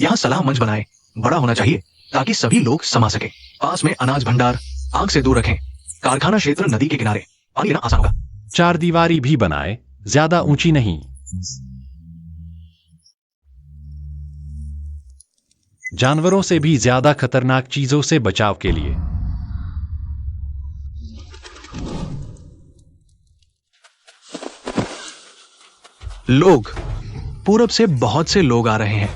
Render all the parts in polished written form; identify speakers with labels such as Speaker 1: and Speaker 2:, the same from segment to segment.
Speaker 1: यहाँ सलाह मंच बनाए, बड़ा होना चाहिए ताकि सभी लोग समा सके। पास में अनाज भंडार, आग से दूर रखें। कारखाना क्षेत्र नदी के किनारे, पानी लेना आसान होगा।
Speaker 2: 4 दीवारी भी बनाए, ज्यादा ऊंची नहीं। जानवरों से भी ज्यादा खतरनाक चीजों से बचाव के लिए।
Speaker 1: लोग, पूरब से बहुत से लोग आ रहे हैं।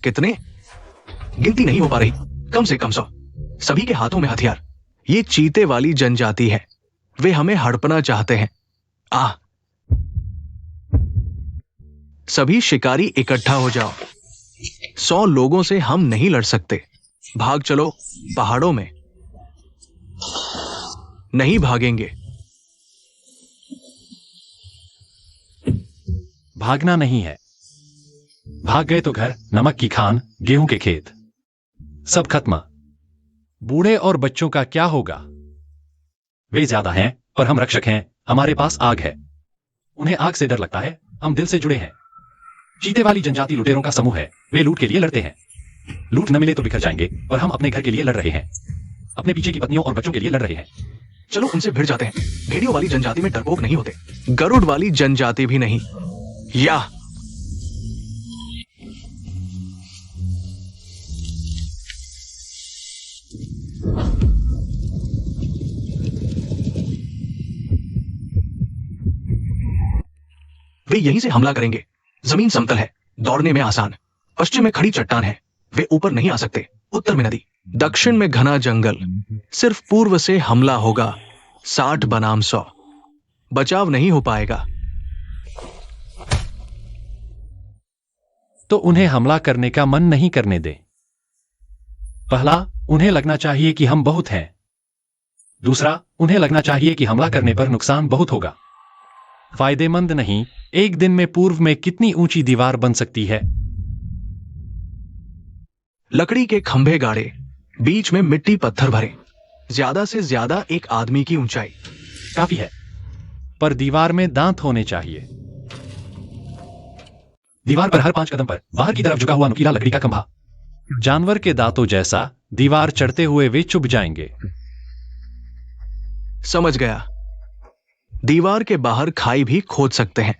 Speaker 1: कितने? गिनती नहीं हो पा रही, कम से कम 100। सभी के हाथों में हथियार। ये चीते वाली जनजाति है, वे हमें हड़पना चाहते हैं। सभी शिकारी इकट्ठा हो जाओ। 100 लोगों से हम नहीं लड़ सकते। भाग चलो पहाड़ों में। नहीं भागेंगे।
Speaker 2: भागना नहीं है। भाग गए तो घर, नमक की खान, गेहूं के खेत सब खत्म। बूढ़े और बच्चों का क्या होगा? वे ज्यादा हैं, पर हम रक्षक हैं। हमारे पास आग है। उन्हें आग से डर लगता है, हम दिल से जुड़े हैं। चीते वाली जनजाति लुटेरों का समूह है। वे लूट के लिए लड़ते हैं। लूट न मिले तो बिखर जाएंगे, पर हम अपने घर के लिए लड़ रहे हैं। अपने पीछे की पत्नियों और बच्चों के लिए लड़ रहे हैं।
Speaker 1: चलो उनसे भिड़ जाते हैं। भेड़ियों वाली जनजाति में डरपोक नहीं होते, गरुड़ वाली जनजाति भी नहीं। या वे यहीं से हमला करेंगे। जमीन समतल है, दौड़ने में आसान। पश्चिम में खड़ी चट्टान है, वे ऊपर नहीं आ सकते। उत्तर में नदी, दक्षिण में घना जंगल। सिर्फ पूर्व से हमला होगा। 60 बनाम 100। बचाव नहीं हो पाएगा।
Speaker 2: तो उन्हें हमला करने का मन नहीं करने दे। पहला, उन्हें लगना चाहिए कि हम बहुत हैं। दूसरा, उन्हें लगना चाहिए कि हमला करने पर नुकसान बहुत होगा। फायदेमंद नहीं। एक दिन में पूर्व में कितनी ऊंची दीवार बन सकती है?
Speaker 1: लकड़ी के खंभे गाड़े, बीच में मिट्टी पत्थर भरे। ज्यादा से ज्यादा एक आदमी की ऊंचाई
Speaker 2: काफी है, पर दीवार में दांत होने चाहिए। दीवार पर हर 5 कदम पर बाहर की तरफ झुका हुआ नुकीला लकड़ी का खंभा। जानवर के दांतों जैसा। दीवार चढ़ते हुए वे चुभ जाएंगे।
Speaker 1: समझ गया। दीवार के बाहर खाई भी खोद सकते हैं।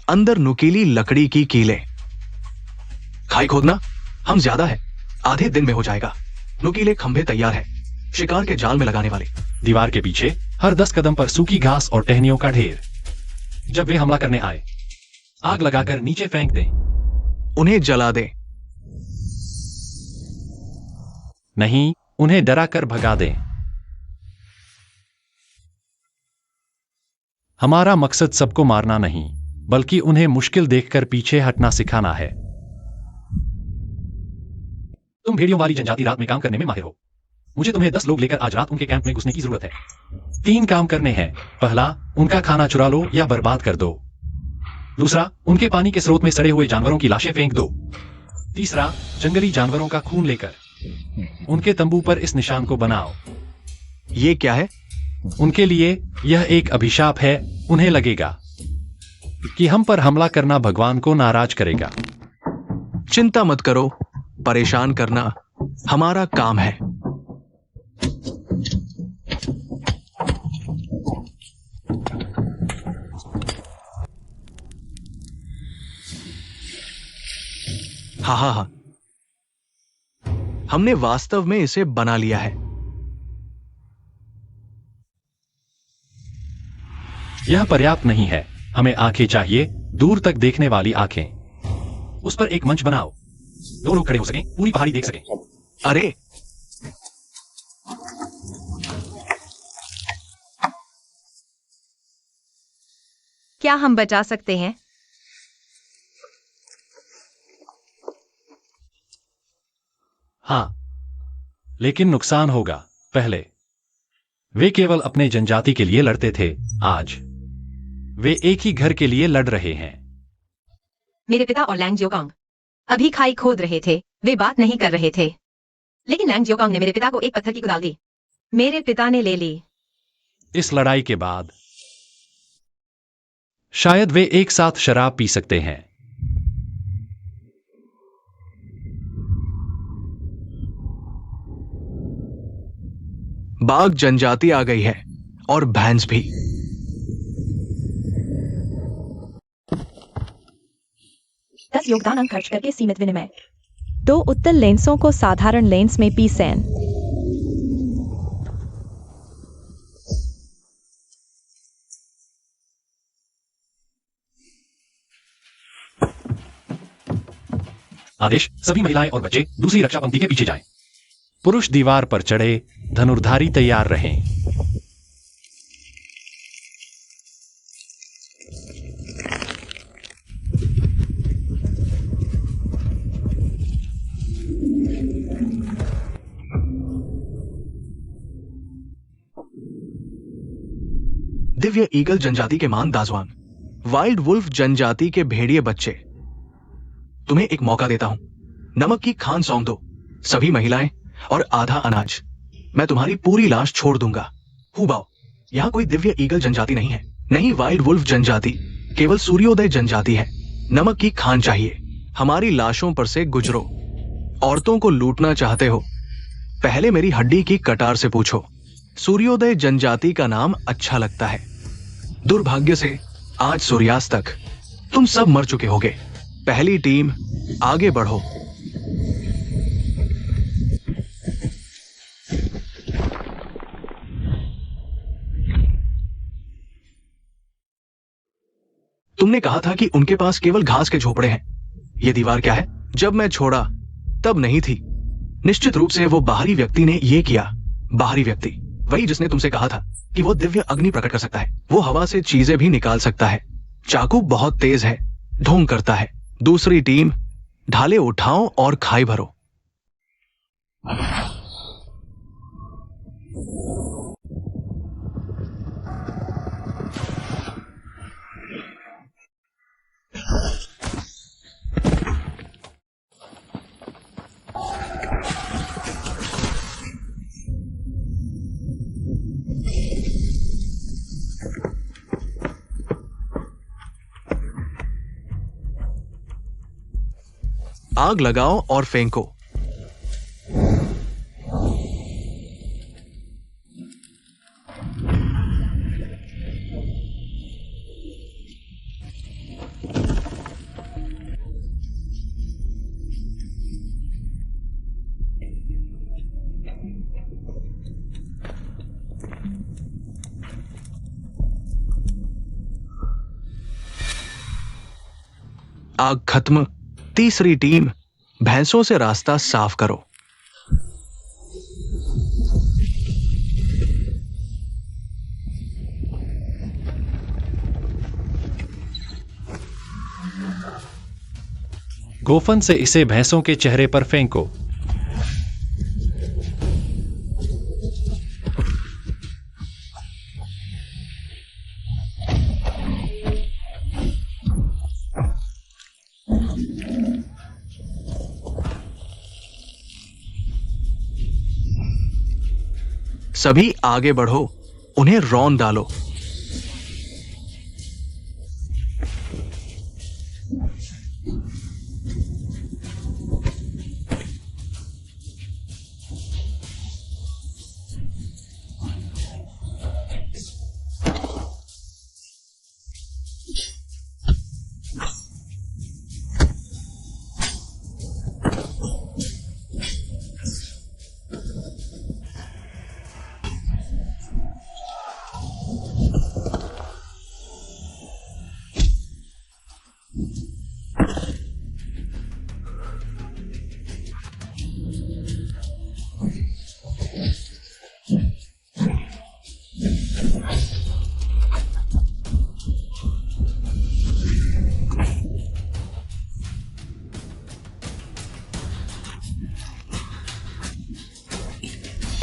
Speaker 1: अंदर नुकीली लकड़ी की कीलें। खाई खोदना हम ज्यादा है, आधे दिन में हो जाएगा। नुकीले खंभे तैयार है, शिकार के जाल में लगाने वाले।
Speaker 2: दीवार के पीछे हर 10 कदम पर सूखी घास और टहनियों का ढेर। जब वे हमला करने आए, आग लगाकर नीचे फेंक दें।
Speaker 1: उन्हें जला दें।
Speaker 2: नहीं, उन्हें डरा कर भगा दें। हमारा मकसद सबको मारना नहीं, बल्कि उन्हें मुश्किल देखकर पीछे हटना सिखाना है। तुम भेड़ियों वाली जनजाति रात में काम करने में माहिर हो। मुझे तुम्हें 10 लोग लेकर आज रात उनके कैंप में घुसने की जरूरत है। 3 काम करने हैं। पहला, उनका खाना चुरा लो या बर्बाद कर दो। दूसरा, उनके पानी के स्रोत में सड़े हुए जानवरों की लाशें फेंक दो। तीसरा, जंगली जानवरों का खून लेकर उनके तंबू पर इस निशान को बनाओ।
Speaker 1: ये क्या है?
Speaker 2: उनके लिए यह एक अभिशाप है। उन्हें लगेगा कि हम पर हमला करना भगवान को नाराज करेगा।
Speaker 1: चिंता मत करो, परेशान करना हमारा काम है। हाँ, हमने वास्तव में इसे बना लिया है।
Speaker 2: यह पर्याप्त नहीं है। हमें आंखें चाहिए, दूर तक देखने वाली आंखें। उस पर एक मंच बनाओ, 2 लोग खड़े हो सकें, पूरी पहाड़ी देख सकें।
Speaker 1: अरे
Speaker 3: क्या हम बचा सकते हैं?
Speaker 2: हाँ, लेकिन नुकसान होगा। पहले वे केवल अपने जनजाति के लिए लड़ते थे, आज वे एक ही घर के लिए लड़ रहे हैं।
Speaker 3: मेरे पिता और लैंग ज्योकांग अभी खाई खोद रहे थे। वे बात नहीं कर रहे थे, लेकिन लैंग ज्योकांग ने मेरे पिता को एक पत्थर की कुदाल दी। मेरे पिता ने ले ली।
Speaker 2: इस लड़ाई के बाद शायद वे एक साथ शराब पी सकते हैं।
Speaker 1: बाघ जनजाति आ गई है और भैंस भी।
Speaker 3: 10 योगदान अंक खर्च करके सीमित विनिमय।
Speaker 4: 2 उत्तल लेंसों को साधारण लेंस में P10।
Speaker 2: आदेश, सभी महिलाएं और बच्चे दूसरी रक्षा पंक्ति के पीछे जाएं। पुरुष दीवार पर चढ़े, धनुर्धारी तैयार रहें।
Speaker 1: दिव्य ईगल जनजाति के मान दाजवान, वाइल्ड वुल्फ जनजाति के भेड़िए बच्चे, तुम्हें एक मौका देता हूं। नमक की खान सौंप दो, सभी महिलाएं और आधा अनाज। मैं तुम्हारी पूरी लाश छोड़ दूंगा। हुबाओ, यहां कोई दिव्य ईगल जनजाति नहीं है, नहीं वाइल्ड वुल्फ जनजाति, केवल सूर्योदय जनजाति है। नमक की खान चाहिए, हमारी लाशों पर से गुजरो। औरतों को लूटना चाहते हो? पहले मेरी हड्डी की कटार से पूछो। सूर्योदय जनजाति का नाम अच्छा लगता है। दुर्भाग्य से आज सूर्यास्त तक तुम सब मर चुके होगे। पहली टीम आगे बढ़ो। तुमने कहा था कि उनके पास केवल घास के झोपड़े हैं। यह दीवार क्या है? जब मैं छोड़ा तब नहीं थी। निश्चित रूप से वो बाहरी व्यक्ति ने यह किया। बाहरी व्यक्ति, वही जिसने तुमसे कहा था कि वो दिव्य अग्नि प्रकट कर सकता है। वो हवा से चीजें भी निकाल सकता है। चाकू बहुत तेज है, ढोंग करता है। दूसरी टीम, ढाले उठाओ और खाई भरो। आग लगाओ और फेंको। आग खत्म। तीसरी टीम, भैंसों से रास्ता साफ करो।
Speaker 2: गोफन से इसे भैंसों के चेहरे पर फेंको।
Speaker 1: सभी आगे बढ़ो, उन्हें रौंद डालो।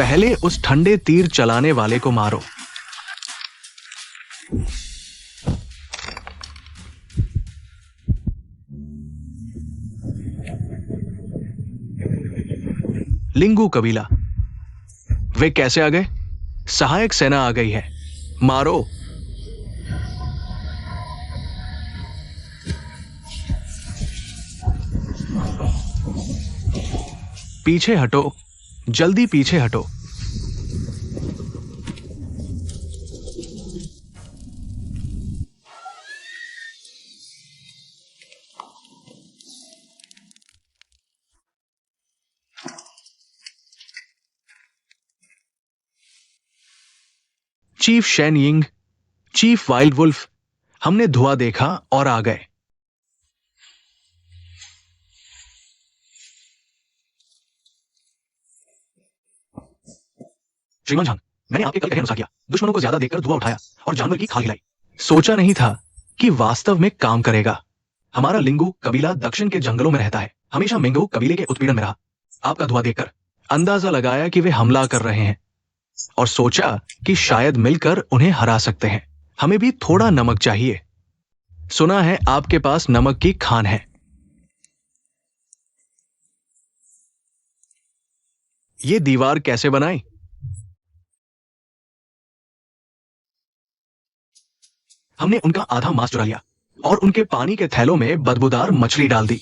Speaker 1: पहले उस ठंडे तीर चलाने वाले को मारो। लिंगू कबीला, वे कैसे आ गए? सहायक सेना आ गई है, मारो। पीछे हटो, जल्दी पीछे हटो। Chief Shen Ying, chief wild wolf, हमने धुआं देखा और आ गए। श्रीमान झांग, मैंने आपके कल कहे अनुसार किया। दुश्मनों को ज्यादा देखकर धुआं उठाया और जानवर की खाल हिलाई। सोचा नहीं था कि वास्तव में काम करेगा। हमारा लिंगू कबीला दक्षिण के जंगलों में रहता है, हमेशा मिंगू कबीले के उत्पीड़न में रहा। आपका धुआं देखकर अंदाजा लगाया कि वे हमला कर रहे हैं और सोचा कि शायद मिलकर उन्हें हरा सकते हैं। हमें भी थोड़ा नमक चाहिए। सुना है आपके पास नमक की खान है। ये दीवार कैसे बनाई? हमने उनका आधा मांस चुरा लिया और उनके पानी के थैलों में बदबूदार मछली डाल दी।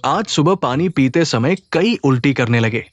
Speaker 1: आज सुबह पानी पीते समय कई उल्टी करने लगे।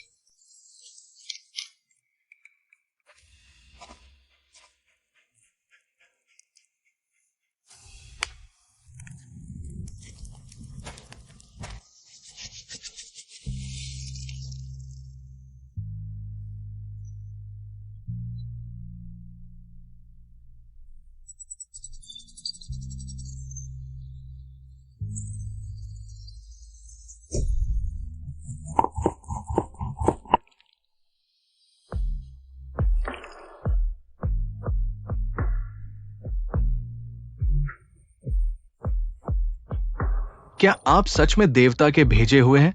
Speaker 1: क्या आप सच में देवता के भेजे हुए हैं?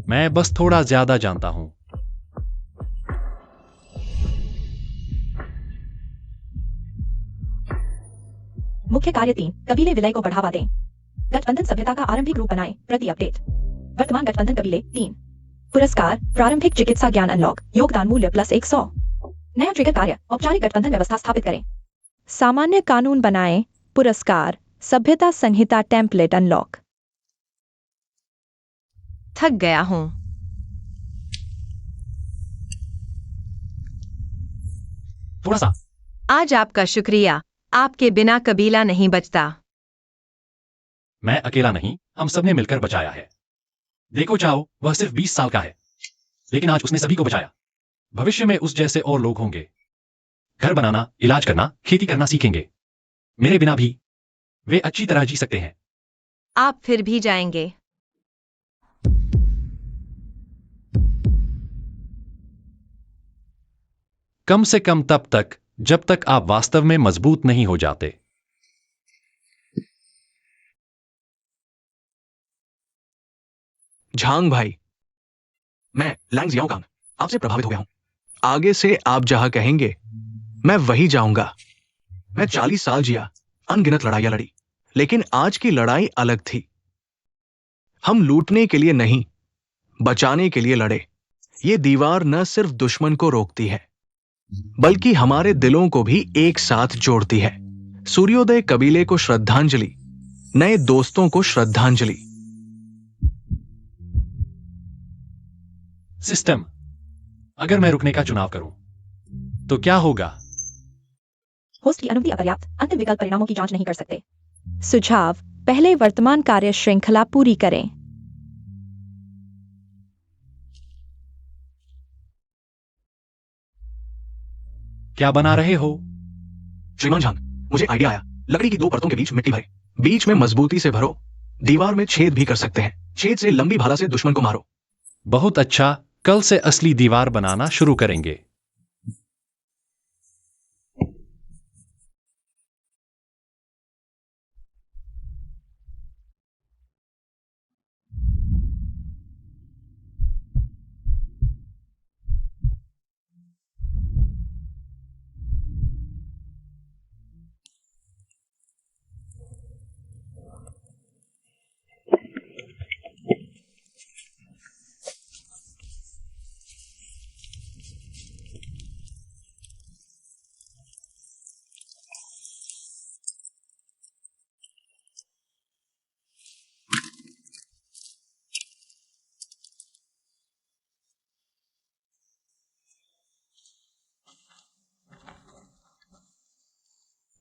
Speaker 2: मैं बस थोड़ा ज्यादा जानता हूं।
Speaker 4: मुख्य कार्य 3, कबीले विलय को बढ़ावा दें। गठबंधन सभ्यता का आरंभिक रूप बनाएं। प्रति अपडेट। वर्तमान गठबंधन कबीले 3। पुरस्कार, प्रारंभिक चिकित्सा ज्ञान अनलॉक, योगदान मूल्य +100। नया ट्रिगर कार्य, औपचारिक गठबंधन व्यवस्था स्थापित करें। सामान्य कानून बनाएं। पुरस्कार, सभ्यता संहिता टेम्पलेट अनलॉक।
Speaker 3: थक गया हूं।
Speaker 2: थोड़ा सा।
Speaker 3: आज आपका शुक्रिया। आपके बिना कबीला नहीं बचता।
Speaker 2: मैं अकेला नहीं, हम सबने मिलकर बचाया है। देखो चाओ, वह सिर्फ 20 साल का है, लेकिन आज उसने सभी को बचाया। भविष्य में उस जैसे और लोग होंगे। घर बनाना, इलाज करना, खेती करना सीखेंगे। मेरे बिना भी वे अच्छी तरह जी सकते हैं।
Speaker 3: आप फिर भी जाएंगे।
Speaker 2: कम से कम तब तक जब तक आप वास्तव में मजबूत नहीं हो जाते।
Speaker 1: झांग भाई, मैं लैंग जियाओकांग आपसे प्रभावित हो गया हूं। आगे से आप जहां कहेंगे मैं वही जाऊंगा। मैं 40 साल जिया, अनगिनत लड़ाइयां लड़ी, लेकिन आज की लड़ाई अलग थी। हम लूटने के लिए नहीं, बचाने के लिए लड़े। ये दीवार न सिर्फ दुश्मन को रोकती है, बल्कि हमारे दिलों को भी एक साथ जोड़ती है। सूर्योदय कबीले को श्रद्धांजलि, नए दोस्तों को श्रद्धांजलि।
Speaker 2: सिस्टम, अगर मैं रुकने का चुनाव करूं तो क्या होगा?
Speaker 4: होस्ट की अनुमति अपर्याप्त, अंतिम विकल्प परिणामों की जांच नहीं कर सकते। सुझाव, पहले वर्तमान कार्य श्रृंखला पूरी करें।
Speaker 2: क्या बना रहे हो?
Speaker 1: श्रीमान झांग, मुझे आइडिया आया। लकड़ी की 2 परतों के बीच मिट्टी भरे, बीच में मजबूती से भरो। दीवार में छेद भी कर सकते हैं। छेद से लंबी भाला से दुश्मन को मारो।
Speaker 2: बहुत अच्छा, कल से असली दीवार बनाना शुरू करेंगे।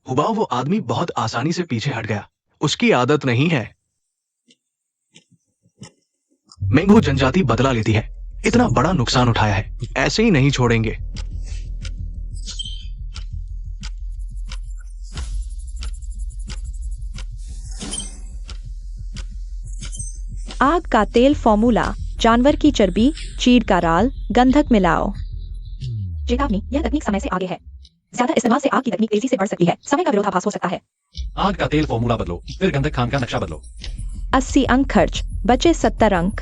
Speaker 1: हुआ वो आदमी बहुत आसानी से पीछे हट गया। उसकी आदत नहीं है। मेंगू जनजाति बदला लेती है। इतना बड़ा नुकसान उठाया है, ऐसे ही नहीं छोड़ेंगे।
Speaker 4: आग का तेल फॉर्मूला, जानवर की चर्बी, चीड़ का राल, गंधक मिलाओ। चेतावनी, यह तकनीक समय से आगे है। ज्यादा इस्तेमाल से आग की तकनीक तेजी से बढ़ सकती है, समय का विरोधाभास हो सकता है।
Speaker 2: आग का तेल फॉर्मूला बदलो, फिर गंधक खान का नक्शा बदलो।
Speaker 4: 80 अंक खर्च, बचे 70 अंक।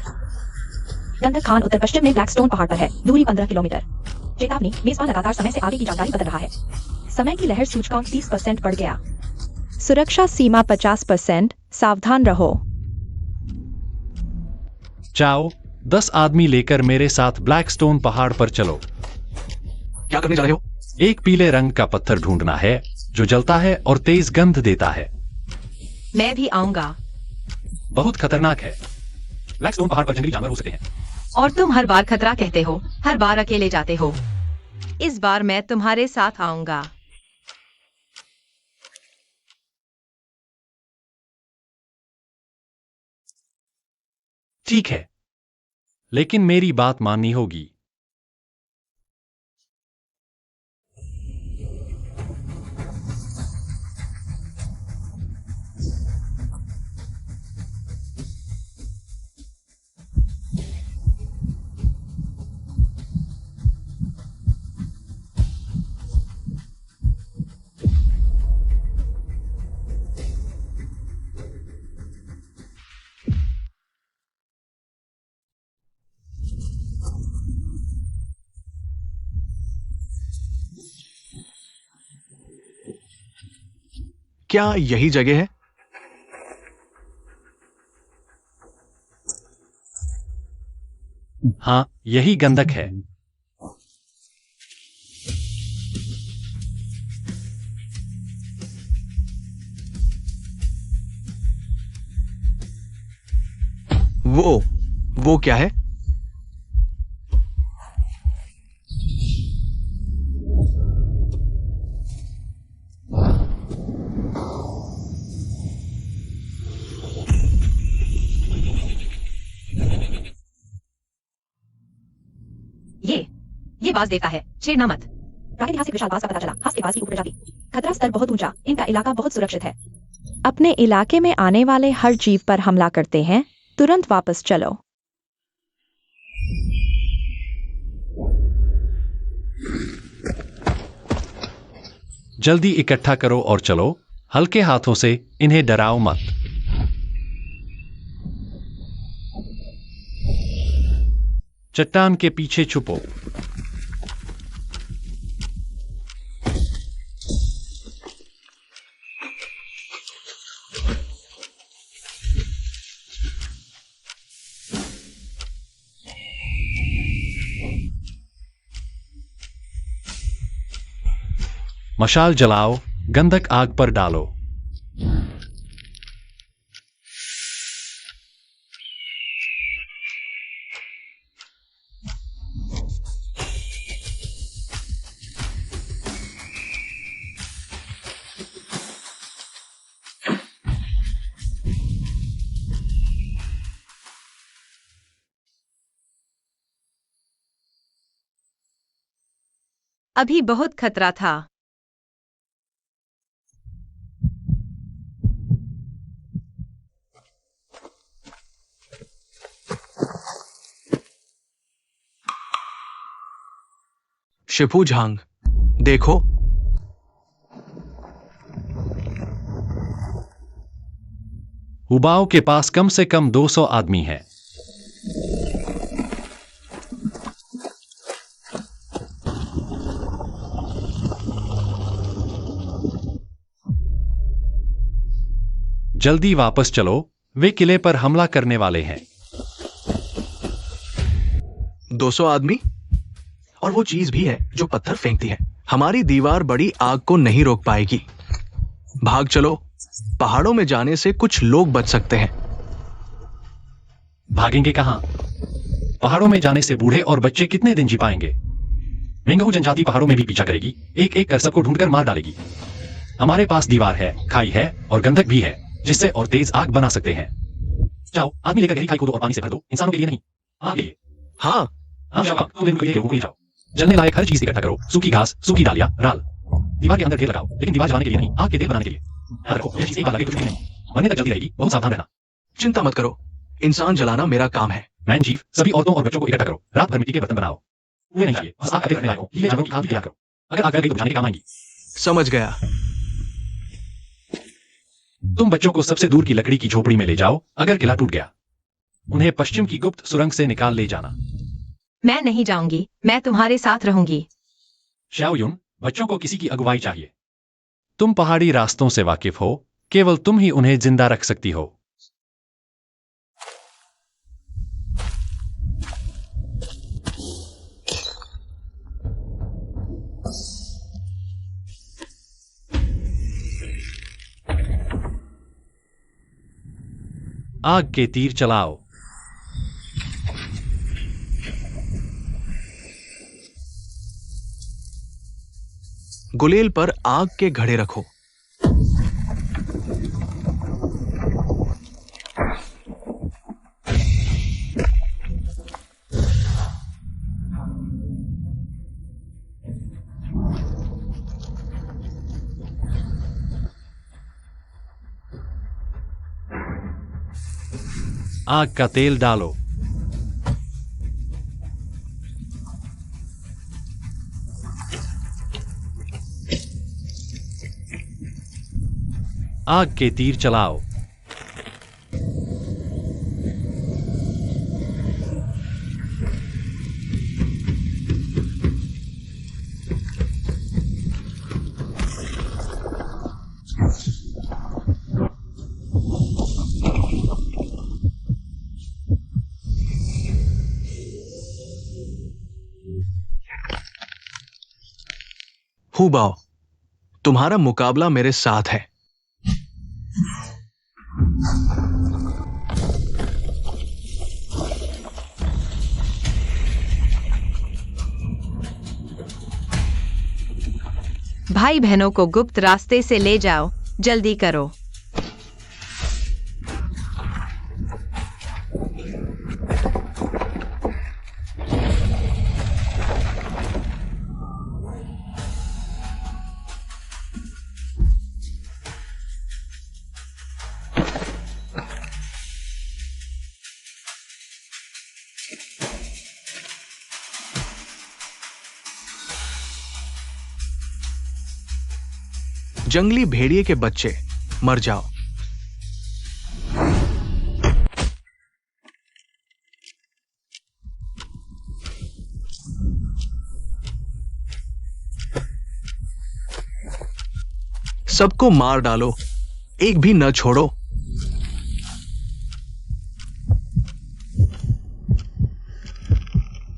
Speaker 4: गंधक खान उत्तर पश्चिम में ब्लैकस्टोन पहाड़ पर है, दूरी 15 किलोमीटर। चेतावनी, मेजबान लगातार समय से आगे की जानकारी बदल रहा है। समय की लहर सूचकांक 30% बढ़ गया। सुरक्षा सीमा 50%, सावधान रहो।
Speaker 2: जाओ, 10 आदमी लेकर मेरे साथ ब्लैकस्टोन पहाड़ पर चलो।
Speaker 1: क्या करने जा रहे हो?
Speaker 2: एक पीले रंग का पत्थर ढूंढना है जो जलता है और तेज गंध देता है।
Speaker 3: मैं भी आऊंगा।
Speaker 2: बहुत खतरनाक है। ब्लैकस्टोन पहाड़ पर जंगली जानवर हो सकते हैं।
Speaker 3: और तुम हर बार खतरा कहते हो, हर बार अकेले जाते हो। इस बार मैं तुम्हारे साथ आऊंगा।
Speaker 2: ठीक है, लेकिन मेरी बात माननी होगी।
Speaker 1: क्या यही जगह है?
Speaker 2: हाँ, यही गंधक है।
Speaker 1: वो क्या है?
Speaker 3: ये बाज देता है, छेड़ना मत।
Speaker 4: प्रागैतिहासिक विशाल बाज का पता चला, हाथ के बाज की उप प्रजाति। खतरा स्तर बहुत ऊंचा, इनका इलाका बहुत सुरक्षित है। अपने इलाके में आने वाले हर जीव पर हमला करते हैं, तुरंत वापस चलो।
Speaker 2: जल्दी इकट्ठा करो और चलो, हल्के हाथों से, इन्हें डराओ मत। चट्टान के पीछे छुपो। मशाल जलाओ, गंधक आग पर डालो।
Speaker 3: अभी बहुत खतरा था।
Speaker 1: शिफू झांग, देखो।
Speaker 2: हुबाओ के पास कम से कम 200 आदमी हैं। जल्दी वापस चलो, वे किले पर हमला करने वाले हैं।
Speaker 1: 200 आदमी? और वो चीज भी है जो पत्थर फेंकती है। हमारी दीवार बड़ी आग को नहीं रोक पाएगी। भाग चलो, पहाड़ों में जाने से कुछ लोग बच सकते हैं।
Speaker 2: भागेंगे कहां? पहाड़ों में जाने से बूढ़े और बच्चे कितने दिन जी पाएंगे? मिंगहू जनजाति पहाड़ों में भी पीछा करेगी, एक एक कर सबको ढूंढकर मार डालेगी। हमारे पास दीवार है, खाई है और गंधक भी है, जिससे और तेज आग बना सकते हैं। जाओ, आदमी लेकर गहरी खाई खोदो और पानी से भर दो। इंसानों के लिए नहीं, आग के लिए।
Speaker 1: हाँ,
Speaker 2: जाओ, तुम लोगों के लिए जाओ। जलने लायक हर चीज इकट्ठा करो, सूखी घास, सूखी डालियां, राल। दीवार के अंदर ढेर लगाओ, लेकिन दीवार जलाने के लिए नहीं, आग के तेल बनाने के लिए। याद रखो, यह चीज एक बार लगे तो कुछ भी नहीं, मरने तक जल्दी रहेगी, बहुत सावधान रहना।
Speaker 1: चिंता मत करो, इंसान जलाना मेरा काम है।
Speaker 2: मैन चीफ, सभी औरतों और बच्चों को इकट्ठा करो, रात भर मिट्टी के बर्तन बनाओ, कुएं नहीं चाहिए, बस आग करने लायक हो, गीले जानवरों की खाल भी तैयार करो, अगर आग लग गई तो बुझाने के काम आएंगी।
Speaker 1: समझ गया।
Speaker 2: तुम बच्चों को सबसे दूर की लकड़ी की झोपड़ी में ले जाओ, अगर किला टूट गया उन्हें पश्चिम की गुप्त सुरंग से निकाल ले जाना।
Speaker 3: मैं नहीं जाऊंगी, मैं तुम्हारे साथ रहूंगी।
Speaker 2: श्याओयुन, बच्चों को किसी की अगुवाई चाहिए। तुम पहाड़ी रास्तों से वाकिफ हो, केवल तुम ही उन्हें जिंदा रख सकती हो। आग के तीर चलाओ।
Speaker 1: गुलेल पर आग के घड़े रखो।
Speaker 2: आग का तेल डालो। आग के तीर चलाओ।
Speaker 1: हुबाओ, तुम्हारा मुकाबला मेरे साथ है।
Speaker 3: भाई बहनों को गुप्त रास्ते से ले जाओ, जल्दी करो।
Speaker 1: जंगली भेड़िए के बच्चे, मर जाओ। सबको मार डालो, एक भी न छोड़ो।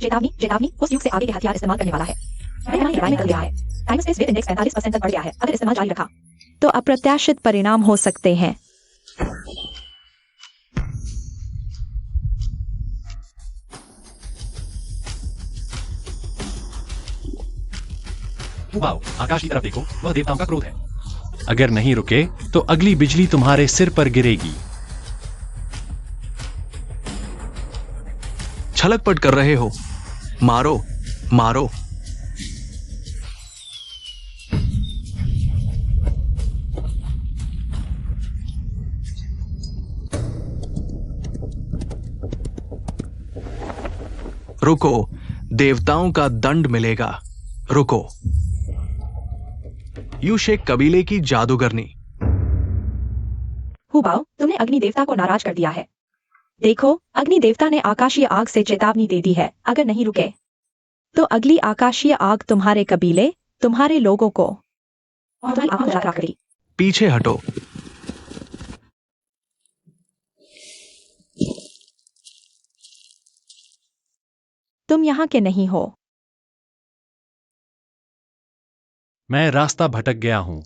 Speaker 4: चेतावनी, चेतावनी, उस युग से आगे के हथियार इस्तेमाल करने वाला है। लड़ाई में निकल गया है। टाइम स्पेस वेट इंडेक्स 45% तक बढ़ गया है। अगर इस्तेमाल जारी रखा तो अप्रत्याशित परिणाम हो सकते हैं।
Speaker 2: वाओ, आकाश की तरफ देखो, वह देवताओं का क्रोध है। अगर नहीं रुके तो अगली बिजली तुम्हारे सिर पर गिरेगी।
Speaker 1: छलकपट कर रहे हो, मारो मारो। रुको, देवताओं का दंड मिलेगा। रुको। यूशेक कबीले की जादूगरनी।
Speaker 4: हुबाओ, तुमने अग्नि देवता को नाराज कर दिया है। देखो, अग्नि देवता ने आकाशीय आग से चेतावनी दे दी है। अगर नहीं रुके तो अगली आकाशीय आग तुम्हारे कबीले, तुम्हारे लोगों को और तुम्हारी आंखों जला करेगी।
Speaker 1: पीछे हटो।
Speaker 4: तुम यहाँ के नहीं हो।
Speaker 2: मैं रास्ता भटक गया हूं।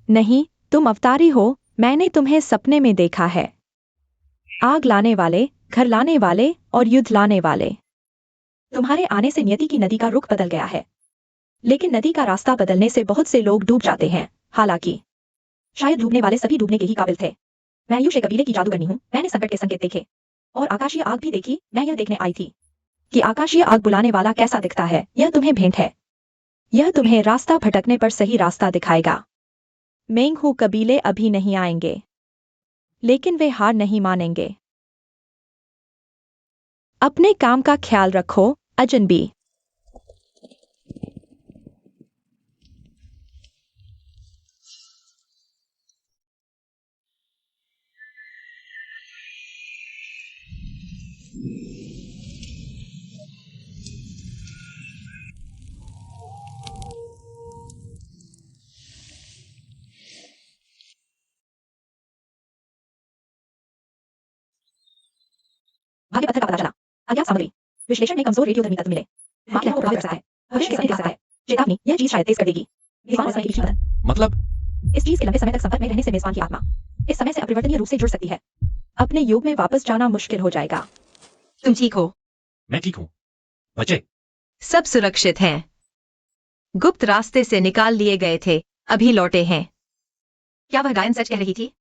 Speaker 4: नहीं, तुम अवतारी हो। मैंने तुम्हें सपने में देखा है। आग लाने वाले, घर लाने वाले और युद्ध लाने वाले। तुम्हारे आने से नियति की नदी का रुख बदल गया है। लेकिन नदी का रास्ता बदलने से बहुत से लोग डूब जाते हैं। हालांकि शायद डूबने वाले सभी डूबने के ही काबिल थे। मैं यूशे कबीले की जादूगरनी हूँ। मैंने संकट के संकेत देखे और आकाशीय आग भी देखी। मैं यह देखने आई थी कि आकाशीय आग बुलाने वाला कैसा दिखता है। यह तुम्हें भेंट है। यह तुम्हें रास्ता भटकने पर सही रास्ता दिखाएगा। मेंगहू कबीले अभी नहीं आएंगे। लेकिन वे हार नहीं मानेंगे। अपने काम का ख्याल रखो, अजनबी। भाग्य पत्थर का पता चला। अज्ञात सामग्री। विश्लेषण में कमजोर रेडियोधर्मी तत्व मिले। मां की आंखों को प्रभावित कर सकता है। भविष्य के समय दे सकता है। चेतावनी, यह चीज शायद तेज कर देगी। मेजबान समय की भीषण बदन।
Speaker 2: मतलब
Speaker 4: इस चीज के लंबे समय तक संपर्क में रहने से मेजबान की आत्मा इस समय से अपरिवर्तनीय रूप से जुड़ सकती है। अपने युग में वापस जाना मुश्किल हो जाएगा।
Speaker 3: तुम ठीक हो?
Speaker 2: मैं ठीक हूं। बच्चे,
Speaker 3: सब सुरक्षित हैं। गुप्त रास्ते से निकाल लिए गए थे, अभी लौटे हैं। क्या वह गायन सच कह रही थी?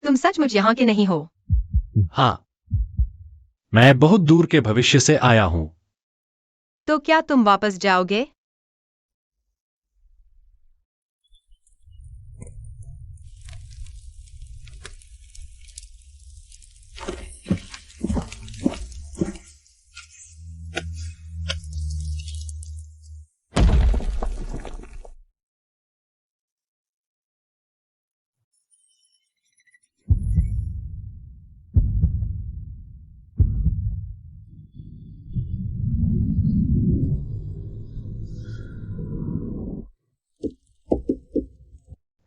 Speaker 3: तुम सचमुच यहाँ के नहीं हो?
Speaker 2: हाँ, मैं बहुत दूर के भविष्य से आया हूं।
Speaker 3: तो क्या तुम वापस जाओगे?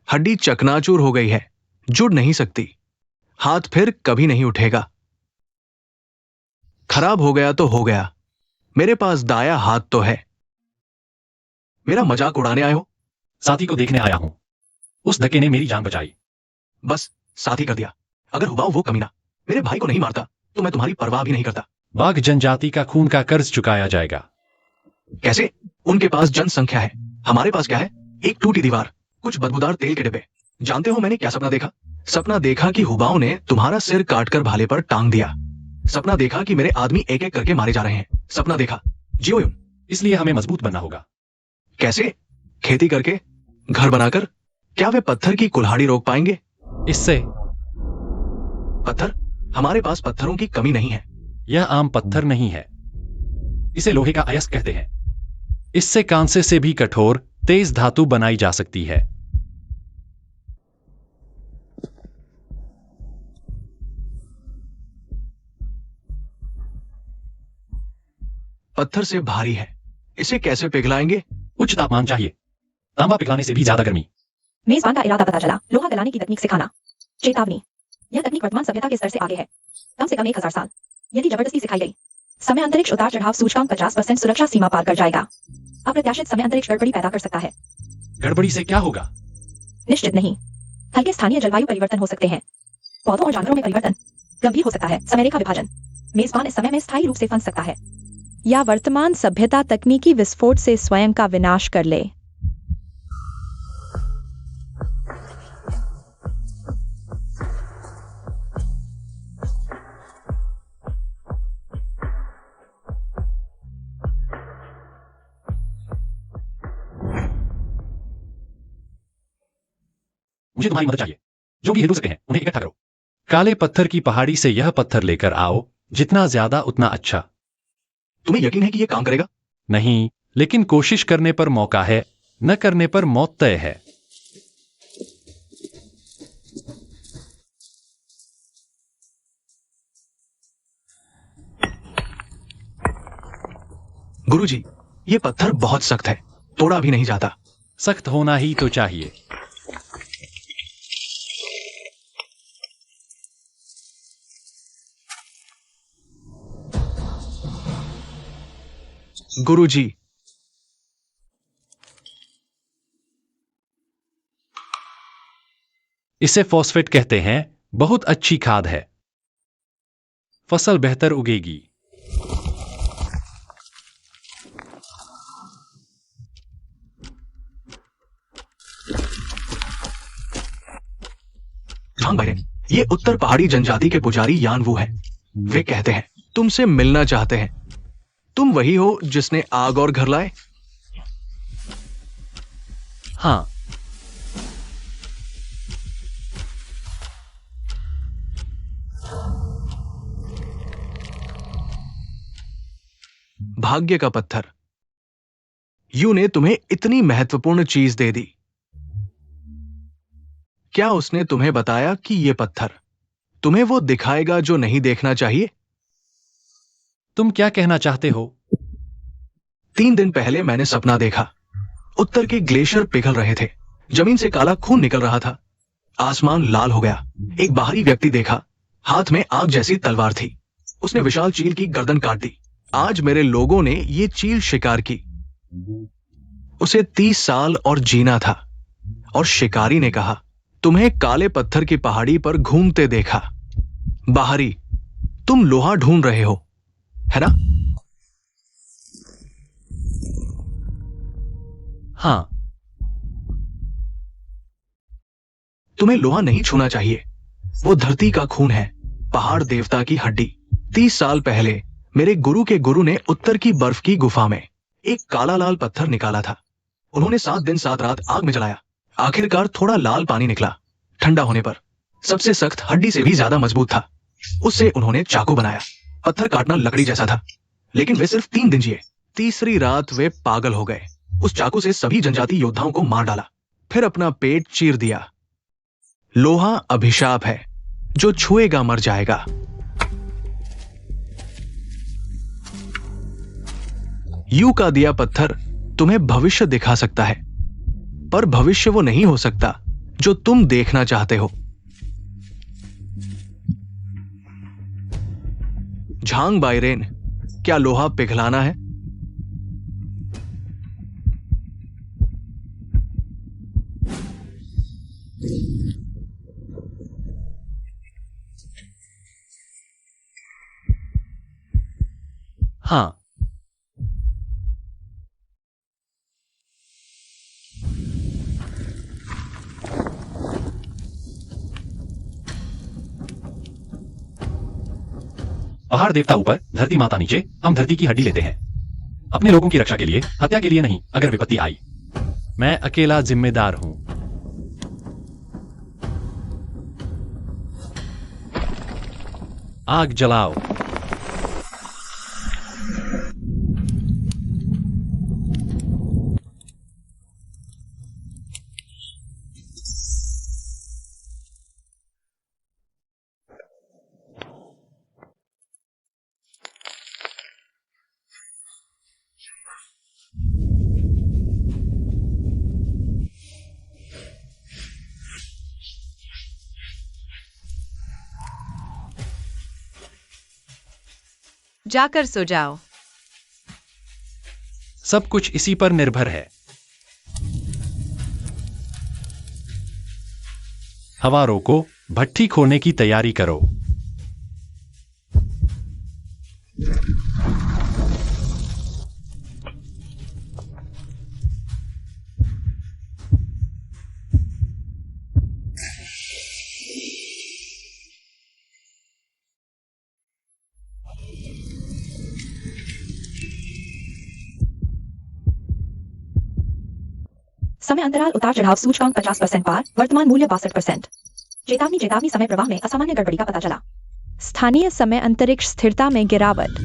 Speaker 1: हड्डी चकनाचूर हो गई है, जुड़ नहीं सकती। हाथ फिर कभी नहीं उठेगा। खराब हो गया तो हो गया। मेरे पास दाया हाथ तो है। मेरा मजाक उड़ाने आए हो?
Speaker 2: साथी को देखने आया हूं। उस धक्के ने मेरी जान बचाई।
Speaker 1: बस साथी कर दिया। अगर हुआ वो कमीना मेरे भाई को नहीं मारता तो मैं तुम्हारी परवाह भी नहीं करता।
Speaker 2: बाघ जनजाति का खून का कर्ज चुकाया जाएगा।
Speaker 1: कैसे? उनके पास जनसंख्या है, हमारे पास क्या है? एक टूटी दीवार, कुछ बदबूदार तेल के डिब्बे। जानते हो मैंने क्या सपना देखा? सपना देखा कि हुबाओं ने तुम्हारा सिर काटकर भाले पर टांग दिया। सपना देखा कि मेरे आदमी एक एक करके मारे जा रहे हैं। सपना देखा। जियो यूं।
Speaker 2: इसलिए हमें मजबूत बनना होगा।
Speaker 1: कैसे? खेती करके, घर बनाकर? क्या वे पत्थर की कुल्हाड़ी रोक पाएंगे?
Speaker 2: इससे
Speaker 1: पत्थर? हमारे पास पत्थरों की कमी नहीं है।
Speaker 2: यह आम पत्थर नहीं है। इसे लोहे का अयस्क कहते हैं। इससे कांसे से भी कठोर, तेज धातु बनाई जा सकती है।
Speaker 1: पत्थर से भारी है, इसे कैसे पिघलाएंगे?
Speaker 2: उच्च तापमान चाहिए। तांबा पिघलाने से भी ज्यादा गर्मी।
Speaker 4: मेजबान का इरादा पता चला। लोहा गलाने की तकनीक सिखाना। चेतावनी, यह तकनीक वर्तमान सभ्यता के स्तर से आगे है, कम से कम 1000 साल। यदि जबरदस्ती सिखाई गई, समय अंतरिक्ष उतार चढ़ाव सूचकांक 50% सुरक्षा सीमा पार कर जाएगा। अप्रत्याशित समय अंतरिक्ष गड़बड़ी पैदा कर सकता है।
Speaker 2: गड़बड़ी से क्या होगा?
Speaker 4: निश्चित नहीं। हल्के स्थानीय जलवायु परिवर्तन हो सकते हैं। पौधों और जानवरों में परिवर्तन गंभीर हो सकता है। समय रेखा विभाजन। मेजबान इस समय में स्थायी रूप से फंस सकता है, या वर्तमान सभ्यता तकनीकी विस्फोट से स्वयं का विनाश कर ले।
Speaker 2: मुझे तुम्हारी मदद चाहिए। जो भी हिंदू सके हैं उन्हें इकट्ठा करो। काले पत्थर की पहाड़ी से यह पत्थर लेकर आओ। जितना ज्यादा उतना अच्छा।
Speaker 1: तुम्हें यकीन है कि यह काम करेगा?
Speaker 2: नहीं, लेकिन कोशिश करने पर मौका है, न करने पर मौत तय है।
Speaker 1: गुरुजी, ये पत्थर बहुत सख्त है, तोड़ा भी नहीं जाता।
Speaker 2: सख्त होना ही तो चाहिए।
Speaker 1: गुरुजी,
Speaker 2: इसे फॉस्फेट कहते हैं। बहुत अच्छी खाद है। फसल बेहतर उगेगी।
Speaker 1: झांग भाई, ये उत्तर पहाड़ी जनजाति के पुजारी यान वो है। वे कहते हैं तुमसे मिलना चाहते हैं। तुम वही हो जिसने आग और घर लाए?
Speaker 2: हाँ,
Speaker 1: भाग्य का पत्थर। यू ने तुम्हें इतनी महत्वपूर्ण चीज दे दी। क्या उसने तुम्हें बताया कि यह पत्थर तुम्हें वो दिखाएगा जो नहीं देखना चाहिए?
Speaker 2: तुम क्या कहना चाहते हो?
Speaker 1: 3 दिन पहले मैंने सपना देखा। उत्तर के ग्लेशियर पिघल रहे थे। जमीन से काला खून निकल रहा था। आसमान लाल हो गया। एक बाहरी व्यक्ति देखा। हाथ में आग जैसी तलवार थी। उसने विशाल चील की गर्दन काट दी। आज मेरे लोगों ने ये चील शिकार की। उसे 30 साल और जीना था। और शिकारी ने कहा, तुम्हें काले पत्थर की पहाड़ी पर घूमते देखा। बाहरी, तुम लोहा ढूंढ रहे हो, है ना?
Speaker 2: हाँ।
Speaker 1: तुम्हें लोहा नहीं छूना चाहिए। वो धरती का खून है, पहाड़ देवता की हड्डी। 30 साल पहले मेरे गुरु के गुरु ने उत्तर की बर्फ की गुफा में एक काला लाल पत्थर निकाला था। उन्होंने 7 दिन 7 रात आग में जलाया। आखिरकार थोड़ा लाल पानी निकला। ठंडा होने पर सबसे सख्त हड्डी से भी ज्यादा मजबूत था। उससे उन्होंने चाकू बनाया। पत्थर काटना लकड़ी जैसा था, लेकिन वे सिर्फ 3 दिन जिए। तीसरी रात वे पागल हो गए। उस चाकू से सभी जनजाति योद्धाओं को मार डाला, फिर अपना पेट चीर दिया। लोहा अभिशाप है, जो छुएगा मर जाएगा। यू का दिया पत्थर तुम्हें भविष्य दिखा सकता है, पर भविष्य वो नहीं हो सकता जो तुम देखना चाहते हो। झांग बाइरेन, क्या लोहा पिघलाना है?
Speaker 2: हाँ। पहाड़ देवता ऊपर, धरती माता नीचे। हम धरती की हड्डी लेते हैं अपने लोगों की रक्षा के लिए, हत्या के लिए नहीं। अगर विपत्ति आई, मैं अकेला जिम्मेदार हूं। आग जलाओ।
Speaker 3: जाकर सो जाओ।
Speaker 2: सब कुछ इसी पर निर्भर है। हवा रोको, भट्ठी खोलने की तैयारी करो।
Speaker 4: समय अंतराल उतार चढ़ाव सूचकांक 50% पार, वर्तमान मूल्य 62%। चेतावनी चेतावनी समय प्रवाह में असामान्य गड़बड़ी का पता चला।
Speaker 5: स्थानीय समय अंतरिक्ष स्थिरता में गिरावट।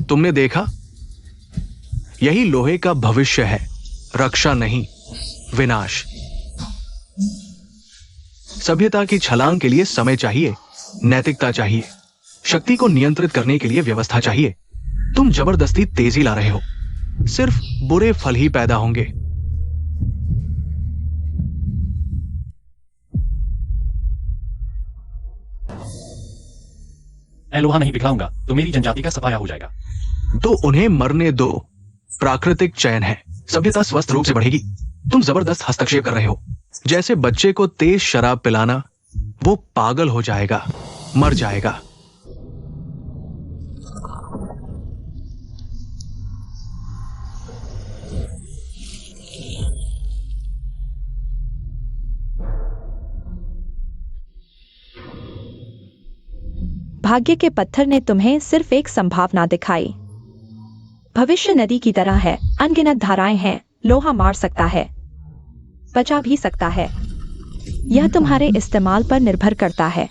Speaker 1: तुमने देखा, यही लोहे का भविष्य है। रक्षा नहीं, विनाश। सभ्यता की छलांग के लिए समय चाहिए, नैतिकता चाहिए, शक्ति को नियंत्रित करने के लिए व्यवस्था चाहिए। तुम जबरदस्ती तेजी ला रहे हो, सिर्फ बुरे फल ही पैदा होंगे।
Speaker 2: मैं लोहा नहीं पिघलाऊंगा तो मेरी जनजाति का सफाया हो जाएगा।
Speaker 1: तो उन्हें मरने दो। प्राकृतिक चयन है, सभ्यता स्वस्थ रूप से बढ़ेगी। तुम जबरदस्त हस्तक्षेप कर रहे हो, जैसे बच्चे को तेज शराब पिलाना। वो पागल हो जाएगा, मर जाएगा।
Speaker 5: भाग्य के पत्थर ने तुम्हें सिर्फ एक संभावना दिखाई। भविष्य नदी की तरह है, अनगिनत धाराएं हैं। लोहा मार सकता है, बचा भी सकता है। यह तुम्हारे इस्तेमाल पर निर्भर करता है।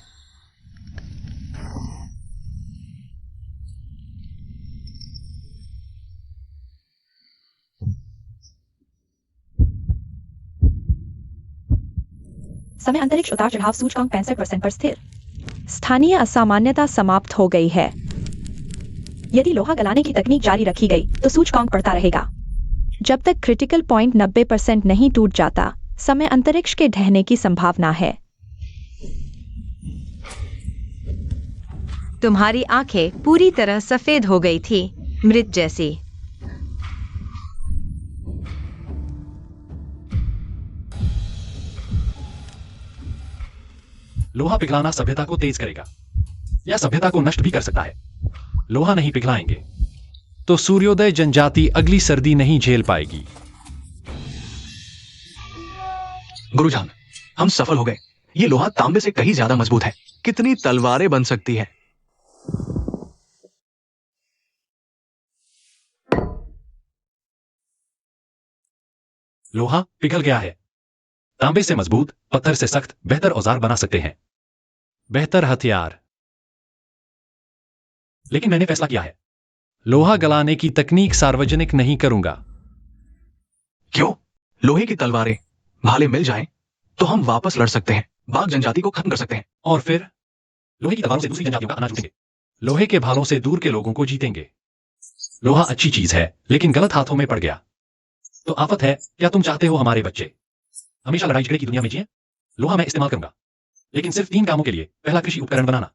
Speaker 4: समय अंतरिक्ष उतार चढ़ाव सूचकांक 65% पर स्थिर।
Speaker 5: स्थानीय असामान्यता समाप्त हो गई है।
Speaker 4: यदि लोहा गलाने की तकनीक जारी रखी गई तो सूचकांक बढ़ता रहेगा।
Speaker 5: जब तक क्रिटिकल पॉइंट 90% नहीं टूट जाता, समय अंतरिक्ष के ढहने की संभावना है।
Speaker 3: तुम्हारी आंखें पूरी तरह सफेद हो गई थी, मृत जैसी।
Speaker 2: लोहा पिघलाना सभ्यता को तेज करेगा या सभ्यता को नष्ट भी कर सकता है। लोहा नहीं पिघलाएंगे तो सूर्योदय जनजाति अगली सर्दी नहीं झेल पाएगी।
Speaker 1: गुरुजान, हम सफल हो गए। ये लोहा तांबे से कहीं ज्यादा मजबूत है। कितनी तलवारें बन सकती है।
Speaker 2: लोहा पिघल गया है। तांबे से मजबूत, पत्थर से सख्त, बेहतर औजार बना सकते हैं, बेहतर हथियार। लेकिन मैंने फैसला किया है, लोहा गलाने की तकनीक सार्वजनिक नहीं करूंगा।
Speaker 1: क्यों? लोहे की तलवारें, भाले मिल जाएं तो हम वापस लड़ सकते हैं, बाघ जनजाति को खत्म कर सकते हैं।
Speaker 2: और फिर लोहे की तलवारों से दूसरी जनजातियों का अनाज लूटेंगे। लोहे के भालों से दूर के लोगों को जीतेंगे। लोहा अच्छी चीज है, लेकिन गलत हाथों में पड़ गया तो आफत है। क्या तुम चाहते हो हमारे बच्चे हमेशा लड़ाई झगड़े की दुनिया में जिए? लोहा मैं इस्तेमाल करूंगा, लेकिन सिर्फ 3 कामों के लिए। पहला, कृषि उपकरण बनाना,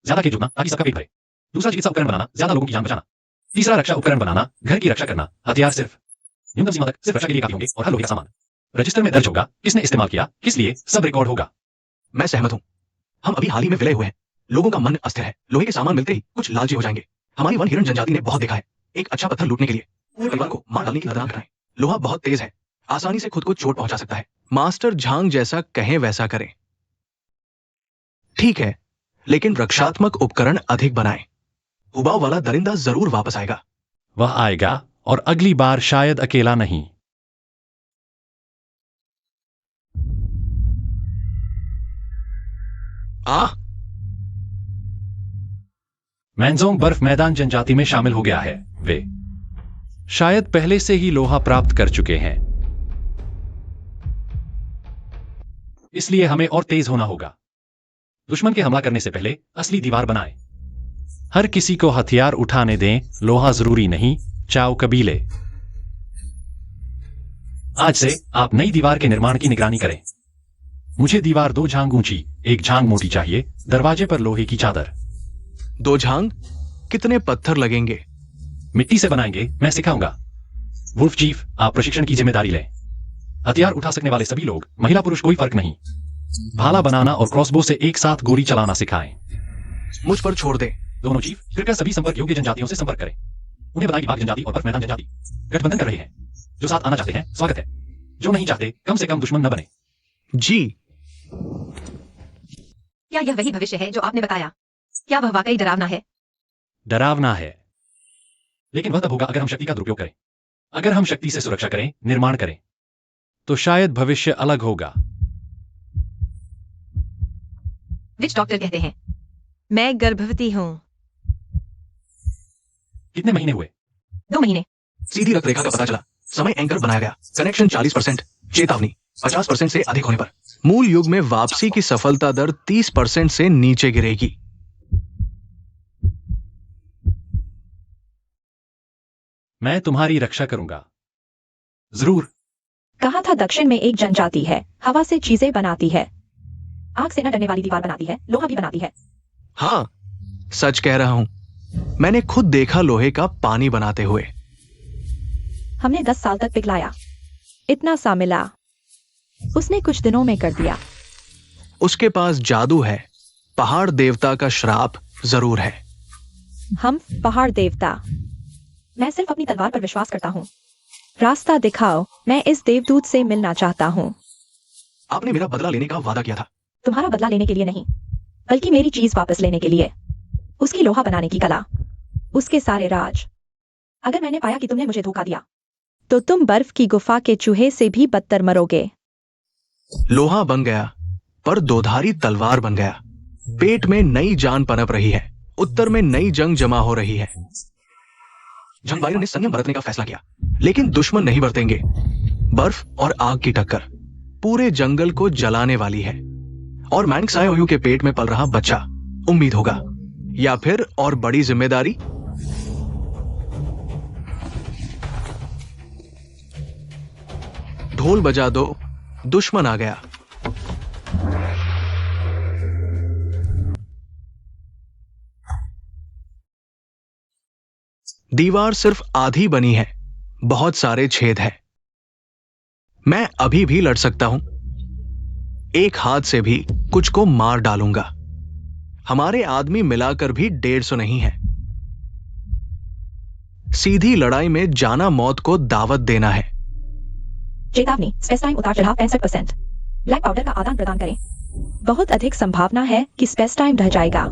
Speaker 2: ज्यादा खेत जोतना ताकि सबका पेट भरे। दूसरा, चिकित्सा उपकरण बनाना, ज्यादा लोगों की जान बचाना। तीसरा, रक्षा उपकरण बनाना, घर की रक्षा करना। हथियार सिर्फ न्यूनतम सीमा तक सिर्फ रक्षा के लिए काफी होंगे और हर लोहे का सामान रजिस्टर में दर्ज होगा, किसने इस्तेमाल किया, किस लिए, सब रिकॉर्ड होगा।
Speaker 1: मैं सहमत हूं। हम अभी हाल ही में विलय हुए हैं। लोगों का मन अस्थिर है। लोहे के सामान मिलते ही कुछ लालची हो जाएंगे। हमारी वन हिरण जनजाति ने बहुत देखा है, एक अच्छा पत्थर लूटने के लिए पूरे परिवार को मार डालने की खतरनाक घटनाएं। लोहा बहुत तेज है, आसानी से खुद को चोट पहुंचा सकता है। मास्टर झांग जैसा कहें वैसा करें। ठीक है, लेकिन रक्षात्मक उपकरण अधिक बनाएं। उबाऊ वाला दरिंदा जरूर वापस आएगा।
Speaker 2: वह आएगा और अगली बार शायद अकेला नहीं। मैनजोंग बर्फ मैदान जनजाति में शामिल हो गया है। वे शायद पहले से ही लोहा प्राप्त कर चुके हैं, इसलिए हमें और तेज होना होगा। दुश्मन के हमला करने से पहले असली दीवार बनाएं। हर किसी को हथियार उठाने दें, लोहा जरूरी नहीं। चाओ कबीले, आज से आप नई दीवार के निर्माण की निगरानी करें। मुझे दीवार 2 झांग ऊंची, 1 झांग मोटी चाहिए। दरवाजे पर लोहे की चादर।
Speaker 1: 2 झांग? कितने पत्थर लगेंगे?
Speaker 2: मिट्टी से बनाएंगे, मैं सिखाऊंगा। वुल्फ चीफ, आप प्रशिक्षण की जिम्मेदारी लें। हथियार उठा सकने वाले सभी लोग, महिला पुरुष कोई फर्क नहीं। भाला बनाना और क्रॉसबो से एक साथ गोली चलाना सिखाएं।
Speaker 1: मुझ पर छोड़ दे।
Speaker 2: दोनों चीफ कृपया सभी संपर्क योग्य जनजातियों से संपर्क करें। उन्हें बताएं कि बाघ जनजाति और बर्फ मैदान जनजाति गठबंधन कर रहे हैं। जो साथ आना चाहते हैं स्वागत है, जो नहीं चाहते कम से कम दुश्मन न बने।
Speaker 1: जी।
Speaker 3: क्या यह वही भविष्य है जो आपने बताया? क्या वह वाकई डरावना है?
Speaker 2: डरावना है, लेकिन वह तब होगा अगर हम शक्ति का दुरुपयोग करें। अगर हम शक्ति से सुरक्षा करें, निर्माण करें, तो शायद भविष्य अलग होगा।
Speaker 3: विच डॉक्टर कहते हैं मैं गर्भवती हूं।
Speaker 2: कितने महीने हुए?
Speaker 3: 2 महीने।
Speaker 1: सीधी रक्तरेखा का पता चला। समय एंकर बनाया गया। कनेक्शन 40%। चेतावनी 50% से अधिक होने पर मूल युग में वापसी की सफलता दर 30% से नीचे गिरेगी।
Speaker 2: मैं तुम्हारी रक्षा करूंगा। जरूर।
Speaker 4: कहा था दक्षिण में एक जनजाति है, हवा से चीजें बनाती है, आग से न डरने वाली दीवार बनाती है, लोहा भी बनाती है।
Speaker 1: हाँ, सच कह रहा हूं। मैंने खुद देखा लोहे का पानी बनाते हुए।
Speaker 4: हमने 10 साल तक पिघलाया।
Speaker 5: इतना सा मिला। उसने कुछ दिनों में कर दिया।
Speaker 1: उसके पास जादू है। पहाड़ देवता का श्राप जरूर है।
Speaker 5: हम पहाड़ देवता।
Speaker 4: मैं सिर्फ अपनी तलवार पर विश्वास करता हूँ।
Speaker 5: रास्ता दिखाओ, मैं इस देवदूत से मिलना चाहता हूँ।
Speaker 1: आपने मेरा बदला लेने का वादा किया था।
Speaker 4: तुम्हारा बदला लेने के लिए नहीं, बल्कि मेरी चीज वापस लेने के लिए। उसकी लोहा बनाने की कला, उसके सारे राज। अगर मैंने पाया कि तुमने मुझे धोखा दिया,
Speaker 5: तो तुम बर्फ की गुफा के चूहे से भी बदतर मरोगे।
Speaker 1: लोहा बन गया, पर दोधारी तलवार बन गया। पेट में नई जान पनप रही है। उत्तर में नई जंग जमा हो रही है। जंगबाजों ने संयम बरतने का फैसला किया, लेकिन दुश्मन नहीं बरतेंगे। बर्फ और आग की टक्कर पूरे जंगल को जलाने वाली है। और मैंक्सायोयू के पेट में पल रहा बच्चा उम्मीद होगा, या फिर और बड़ी जिम्मेदारी। ढोल बजा दो, दुश्मन आ गया। दीवार सिर्फ आधी बनी है, बहुत सारे छेद हैं। मैं अभी भी लड़ सकता हूं। एक हाथ से भी कुछ को मार डालूंगा। हमारे आदमी मिलाकर भी 150 नहीं है। सीधी लड़ाई में जाना मौत को दावत देना है।
Speaker 4: चेतावनी, स्पेस टाइम उतार चढ़ाव 65%। ब्लैक पाउडर का आदान प्रदान करें।
Speaker 5: बहुत अधिक संभावना है कि स्पेस टाइम ढह जाएगा।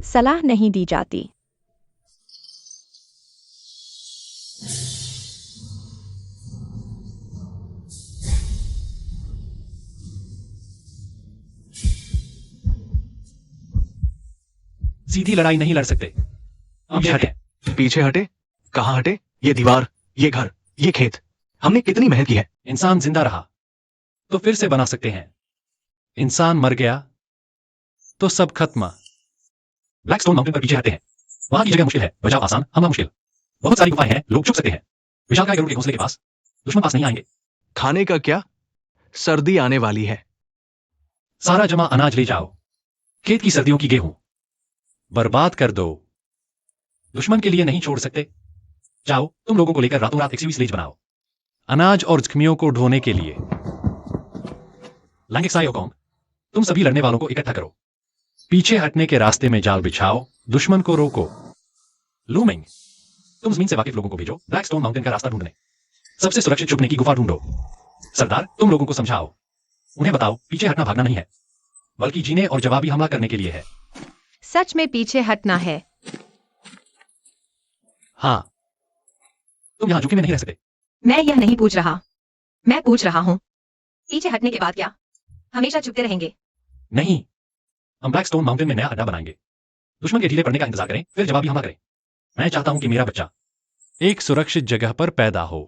Speaker 5: सलाह नहीं दी जाती।
Speaker 2: सीधी लड़ाई नहीं लड़ सकते। हम पीछे हटे।
Speaker 1: पीछे हटे? कहां हटे? ये दीवार, ये घर, ये खेत, हमने कितनी मेहनत की है।
Speaker 2: इंसान जिंदा रहा तो फिर से बना सकते हैं। इंसान मर गया तो सब खत्म। ब्लैकस्टोन माउंटेन पर पीछे हटते हैं। वहां की जगह मुश्किल है, बचाव आसान, हमला मुश्किल। बहुत सारी गुफाएं हैं, लोग छुप सकते हैं। विशालकाय गरुड़ के घोंसले के पास दुश्मन पास नहीं आएंगे।
Speaker 1: खाने का क्या? सर्दी आने वाली है।
Speaker 2: सारा जमा अनाज ले जाओ। खेत की सर्दियों की गेहूं बर्बाद कर दो। दुश्मन के लिए नहीं छोड़ सकते। जाओ, तुम लोगों को लेकर रातों रात एक स्लेज बनाओ। अनाज और जख्मियों को ढोने के लिए। लैंगिकसायोकोंग, तुम सभी लड़ने वालों को इकट्ठा करो। पीछे हटने के रास्ते में जाल बिछाओ, दुश्मन को रोको। लूमिंग, तुम जमीन से वाकिफ लोगों को भेजो ब्लैकस्टोन माउंटेन का रास्ता ढूंढने। सबसे सुरक्षित छुपने की गुफा ढूंढो। सरदार, तुम लोगों को समझाओ। उन्हें बताओ, पीछे हटना भागना नहीं है, बल्कि जीने और जवाबी हमला करने के लिए है।
Speaker 3: सच में पीछे हटना है।
Speaker 2: हाँ, तुम यहां झुके में नहीं रह सकते।
Speaker 3: मैं यह नहीं पूछ रहा, मैं पूछ रहा हूं, पीछे हटने के बाद क्या हमेशा चुपते रहेंगे?
Speaker 2: नहीं, हम ब्लैकस्टोन माउंटेन में नया अड्डा बनाएंगे। दुश्मन के ढीले पड़ने का इंतजार करें, फिर जवाबी हमला करें। मैं चाहता हूं कि मेरा बच्चा एक सुरक्षित जगह पर पैदा हो।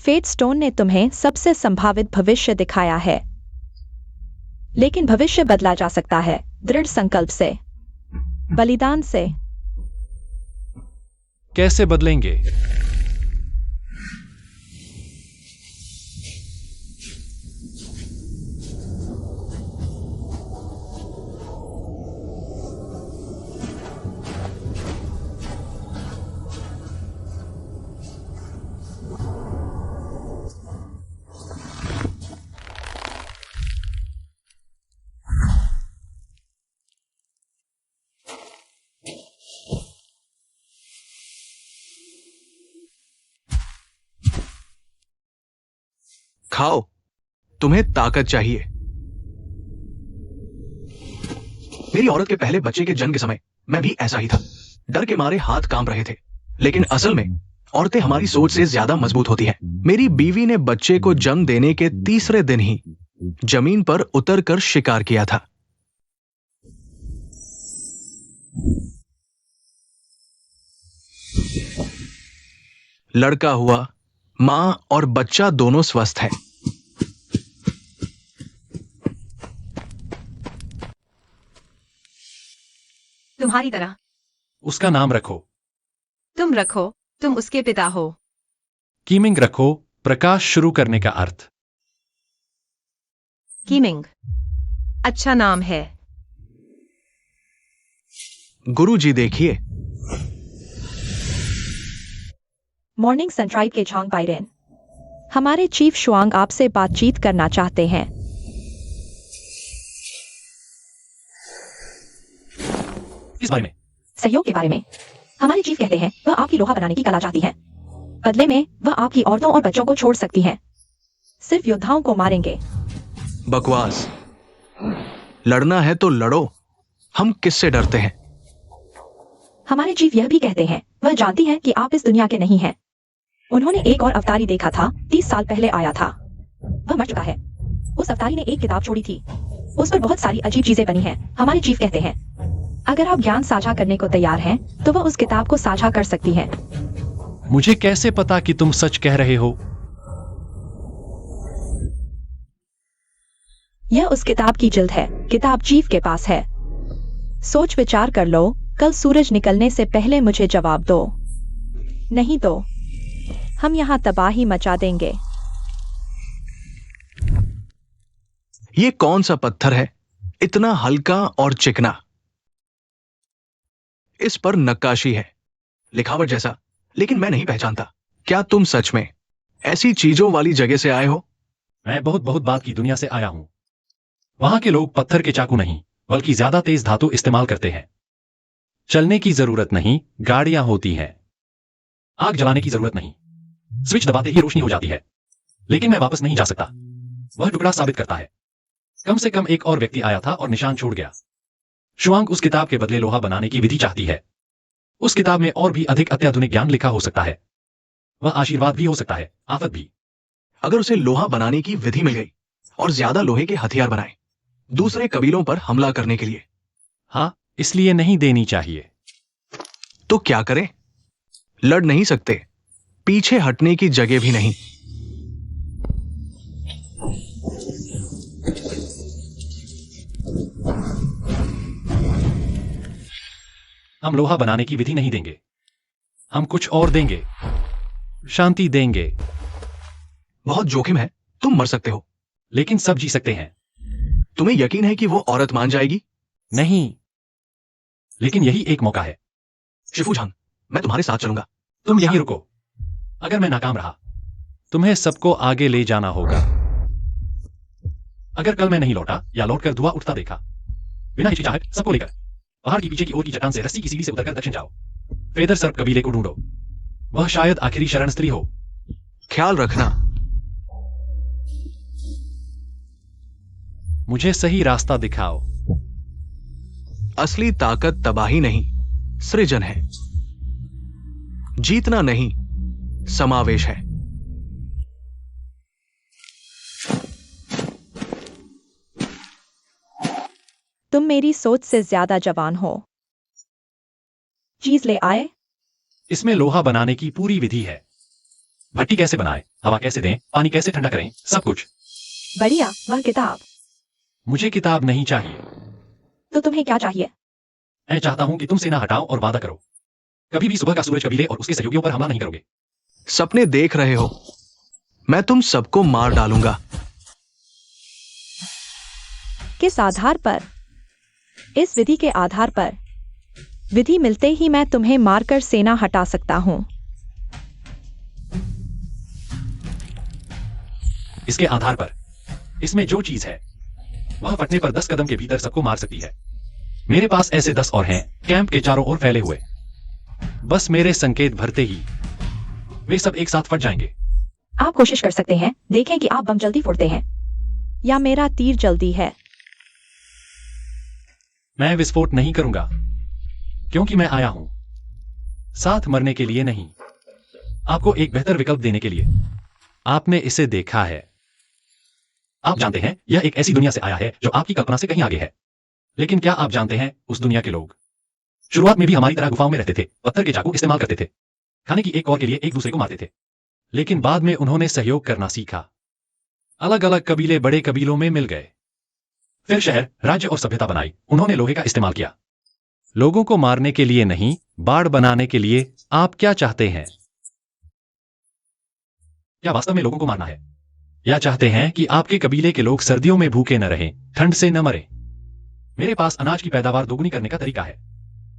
Speaker 5: फेट स्टोन ने तुम्हें सबसे संभावित भविष्य दिखाया है, लेकिन भविष्य बदला जा सकता है दृढ़ संकल्प से, बलिदान से।
Speaker 2: कैसे बदलेंगे?
Speaker 1: खाओ, तुम्हें ताकत चाहिए। मेरी औरत के पहले बच्चे के जन्म के समय मैं भी ऐसा ही था। डर के मारे हाथ कांप रहे थे, लेकिन असल में औरतें हमारी सोच से ज्यादा मजबूत होती हैं। मेरी बीवी ने बच्चे को जन्म देने के तीसरे दिन ही जमीन पर उतरकर शिकार किया था। लड़का हुआ, मां और बच्चा दोनों स्वस्थ हैं।
Speaker 3: तुम्हारी तरह।
Speaker 2: उसका नाम रखो।
Speaker 3: तुम रखो, तुम उसके पिता हो।
Speaker 2: कीमिंग रखो, प्रकाश शुरू करने का अर्थ।
Speaker 3: कीमिंग अच्छा नाम है।
Speaker 1: गुरुजी देखिए,
Speaker 5: मॉर्निंग सनराइज के झांग बाइरेन। हमारे चीफ शुआंग आपसे बातचीत करना चाहते हैं।
Speaker 2: इस बारे में
Speaker 4: सहयोग के बारे में। हमारे चीफ कहते हैं वह आपकी लोहा बनाने की कला चाहती है। बदले में वह आपकी औरतों और बच्चों को छोड़ सकती है। सिर्फ योद्धाओं को मारेंगे।
Speaker 1: बकवास। लड़ना है तो लड़ो, हम किससे डरते हैं?
Speaker 4: हमारे चीफ यह भी कहते हैं वह जानती है कि आप इस दुनिया के नहीं हैं। उन्होंने एक और अवतारी देखा था, 30 साल पहले आया था। वह मर चुका है। उस अवतारी ने एक किताब छोड़ी थी, उस पर बहुत सारी अजीब चीजें बनी हैं। हमारे चीफ कहते हैं अगर आप ज्ञान साझा करने को तैयार हैं तो वह उस किताब को साझा कर सकती है।
Speaker 2: मुझे कैसे पता कि तुम सच कह रहे हो?
Speaker 5: यह उस किताब की जिल्द है। किताब चीफ के पास है। सोच विचार कर लो, कल सूरज निकलने से पहले मुझे जवाब दो, नहीं तो हम यहां तबाही मचा देंगे।
Speaker 1: ये कौन सा पत्थर है, इतना हल्का और चिकना? इस पर नक्काशी है, लिखावट जैसा, लेकिन मैं नहीं पहचानता। क्या तुम सच में ऐसी चीजों वाली जगह से आए हो?
Speaker 2: मैं बहुत बहुत बाद की दुनिया से आया हूं। वहां के लोग पत्थर के चाकू नहीं, बल्कि ज्यादा तेज धातु इस्तेमाल करते हैं। चलने की जरूरत नहीं, गाड़ियां होती हैं। आग जलाने की जरूरत नहीं, स्विच दबाते ही रोशनी हो जाती है। लेकिन मैं वापस नहीं जा सकता। वह टुकड़ा साबित करता है। कम से कम एक और व्यक्ति आया था और निशान छोड़ गया। शुआंग उस किताब के बदले लोहा बनाने की विधि चाहती है। उस किताब में और भी अधिक अत्याधुनिक ज्ञान लिखा हो सकता है। वह आशीर्वाद भी हो सकता है, आफत भी।
Speaker 1: अगर उसे लोहा बनाने की विधि मिल गई और ज्यादा लोहे के हथियार बनाए दूसरे कबीलों पर हमला करने के लिए,
Speaker 2: हाँ, इसलिए नहीं देनी चाहिए।
Speaker 1: तो क्या करें? लड़ नहीं सकते, पीछे हटने की जगह भी नहीं।
Speaker 2: हम लोहा बनाने की विधि नहीं देंगे। हम कुछ और देंगे, शांति देंगे।
Speaker 1: बहुत जोखिम है, तुम मर सकते हो।
Speaker 2: लेकिन सब जी सकते हैं।
Speaker 1: तुम्हें यकीन है कि वो औरत मान जाएगी?
Speaker 2: नहीं, लेकिन यही एक मौका है।
Speaker 1: शिफूझांग, मैं तुम्हारे साथ चलूंगा।
Speaker 2: तुम यहीं रुको। अगर मैं नाकाम रहा, तुम्हें सबको आगे ले जाना होगा। अगर कल मैं नहीं लौटा या लौटकर धुआं उठता देखा, बिना हिचकिचाहट सबको लेकर पहाड़ की पीछे की ओर की चट्टान से रस्सी की सीढ़ी से उतरकर दक्षिण जाओ। फेदर सर्प कबीले को ढूंढो। वह शायद आखिरी शरण स्त्री हो।
Speaker 1: ख्याल रखना।
Speaker 2: मुझे सही रास्ता दिखाओ।
Speaker 1: असली ताकत तबाही नहीं, सृजन है। जीतना नहीं, समावेश है।
Speaker 5: तुम मेरी सोच से ज्यादा जवान हो।
Speaker 4: चीज ले आए।
Speaker 2: इसमें लोहा बनाने की पूरी विधि है। भट्टी कैसे बनाए, हवा कैसे दें, पानी कैसे ठंडा करें, सब कुछ।
Speaker 4: बढ़िया, वह किताब।
Speaker 2: मुझे किताब नहीं चाहिए।
Speaker 4: तो तुम्हें क्या चाहिए?
Speaker 2: मैं चाहता हूं कि तुम सेना हटाओ और वादा करो, कभी भी सुबह का सूरज कबीले और उसके सहयोगियों पर हमला नहीं करोगे।
Speaker 1: सपने देख रहे हो? मैं तुम सबको मार डालूंगा।
Speaker 5: किस आधार पर? इस विधि के आधार पर। विधि मिलते ही मैं तुम्हें मारकर सेना हटा सकता हूं।
Speaker 2: इसके आधार पर, इसमें जो चीज है वह फटने पर 10 कदम के भीतर सबको मार सकती है। मेरे पास ऐसे 10 और हैं, कैंप के चारों ओर फैले हुए। बस मेरे संकेत भरते ही वे सब एक साथ फट जाएंगे।
Speaker 4: आप कोशिश कर सकते हैं, देखें कि आप बम जल्दी फोड़ते हैं।
Speaker 5: या मेरा तीर जल्दी है।
Speaker 2: मैं विस्फोट नहीं करूंगा, क्योंकि मैं आया हूं साथ मरने के लिए नहीं। आपको एक बेहतर विकल्प देने के लिए। आपने इसे देखा है। आप जानते हैं यह एक ऐसी दुनिया से आया है जो आपकी कल्पना से कहीं आगे है। लेकिन क्या आप जानते हैं उस दुनिया के लोग शुरुआत में भी हमारी तरह गुफाओं में रहते थे, पत्थर के चाकू इस्तेमाल करते थे, खाने की एक और के लिए एक दूसरे को मारते थे। लेकिन बाद में उन्होंने सहयोग करना सीखा। अलग अलग कबीले बड़े कबीलों में मिल गए, फिर शहर, राज्य और सभ्यता बनाई। उन्होंने लोहे का इस्तेमाल किया, लोगों को मारने के लिए नहीं, बाड़ बनाने के लिए। आप क्या चाहते हैं? क्या वास्तव में लोगों को मारना है, या चाहते हैं कि आपके कबीले के लोग सर्दियों में भूखे न रहें, ठंड से न मरे? मेरे पास अनाज की पैदावार दोगुनी करने का तरीका है,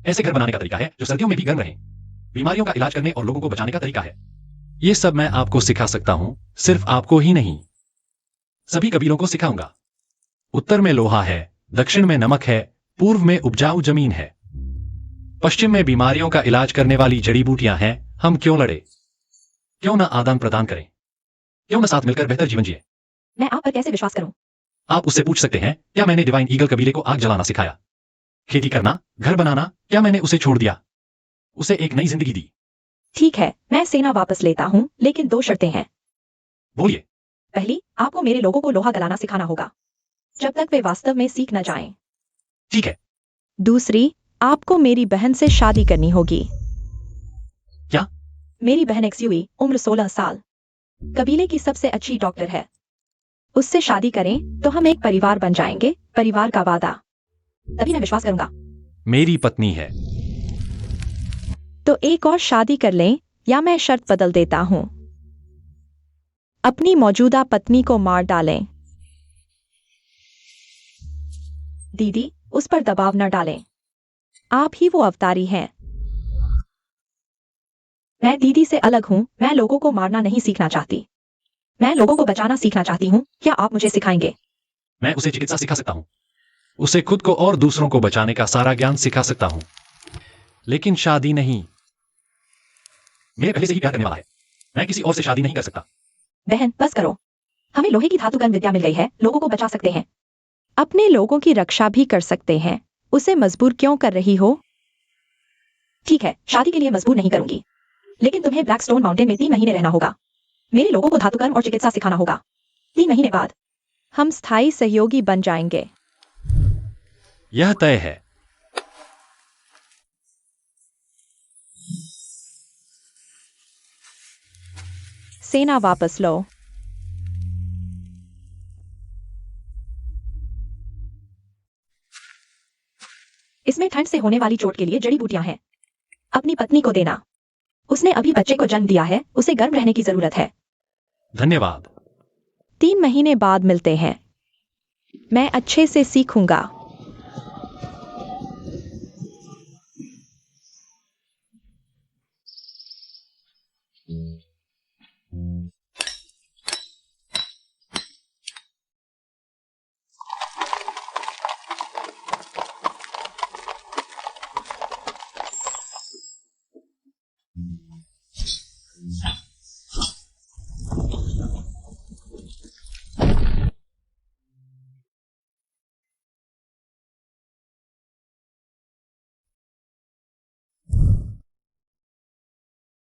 Speaker 2: ऐसे घर बनाने का तरीका है जो सर्दियों में भी गर्म रहे, बीमारियों का इलाज करने और लोगों को बचाने का तरीका है। ये सब मैं आपको सिखा सकता हूं, सिर्फ आपको ही नहीं, सभी कबीलों को सिखाऊंगा। उत्तर में लोहा है, दक्षिण में नमक है, पूर्व में उपजाऊ जमीन है, पश्चिम में बीमारियों का इलाज करने वाली जड़ी बूटियां हैं। हम क्यों लड़े? क्यों न आदान प्रदान करें? क्यों न साथ मिलकर बेहतर जीवन जिए?
Speaker 4: मैं आप पर कैसे विश्वास करूं?
Speaker 2: आप उससे पूछ सकते हैं, क्या मैंने डिवाइन ईगल कबीले को आग जलाना सिखाया? खेती करना, घर बनाना, क्या मैंने उसे छोड़ दिया? उसे एक नई जिंदगी दी।
Speaker 4: ठीक है, मैं सेना वापस लेता हूं, लेकिन 2 शर्तें हैं।
Speaker 2: बोलिए।
Speaker 4: पहली, आपको मेरे लोगों को लोहा गलाना सिखाना होगा, जब तक वे वास्तव में सीख न जाएं।
Speaker 2: ठीक है।
Speaker 5: दूसरी, आपको मेरी बहन से शादी करनी होगी।
Speaker 2: क्या?
Speaker 4: मेरी बहन एक्सयूई, उम्र 16 साल, कबीले की सबसे अच्छी डॉक्टर है। उससे शादी करें तो हम एक परिवार बन जाएंगे, परिवार का वादा। तभी मैं विश्वास करूंगा।
Speaker 2: मेरी पत्नी है।
Speaker 5: तो एक और शादी कर लें, या मैं शर्त बदल देता हूं, अपनी मौजूदा पत्नी को मार डालें।
Speaker 4: दीदी, उस पर दबाव न डालें।
Speaker 5: आप ही वो अवतारी हैं।
Speaker 4: मैं दीदी से अलग हूं, मैं लोगों को मारना नहीं सीखना चाहती, मैं लोगों को बचाना सीखना चाहती हूं। क्या आप मुझे सिखाएंगे?
Speaker 2: मैं उसे चिकित्सा सिखा सकता हूं, उसे खुद को और दूसरों को बचाने का सारा ज्ञान सिखा सकता हूं, लेकिन शादी नहीं। मेरे पहले से ही प्यार करने वाला है, मैं किसी और से शादी नहीं कर सकता।
Speaker 4: बहन, बस करो। हमें लोहे की धातुकर्म विद्या मिल गई है, लोगों को बचा सकते हैं।
Speaker 5: अपने लोगों की रक्षा भी कर सकते हैं। उसे मजबूर क्यों कर रही हो?
Speaker 4: ठीक है, शादी के लिए मजबूर नहीं करूंगी, लेकिन तुम्हें ब्लैकस्टोन माउंटेन में 3 महीने रहना होगा। मेरे लोगों को धातुकर्म और चिकित्सा सिखाना होगा। 3 महीने बाद
Speaker 5: हम स्थायी सहयोगी बन जाएंगे।
Speaker 2: यह तय है।
Speaker 5: सेना वापस लो।
Speaker 4: इसमें ठंड से होने वाली चोट के लिए जड़ी बूटियां हैं। अपनी पत्नी को देना, उसने अभी बच्चे को जन्म दिया है, उसे गर्म रहने की जरूरत है।
Speaker 2: धन्यवाद।
Speaker 5: 3 महीने बाद मिलते हैं। मैं अच्छे से सीखूंगा।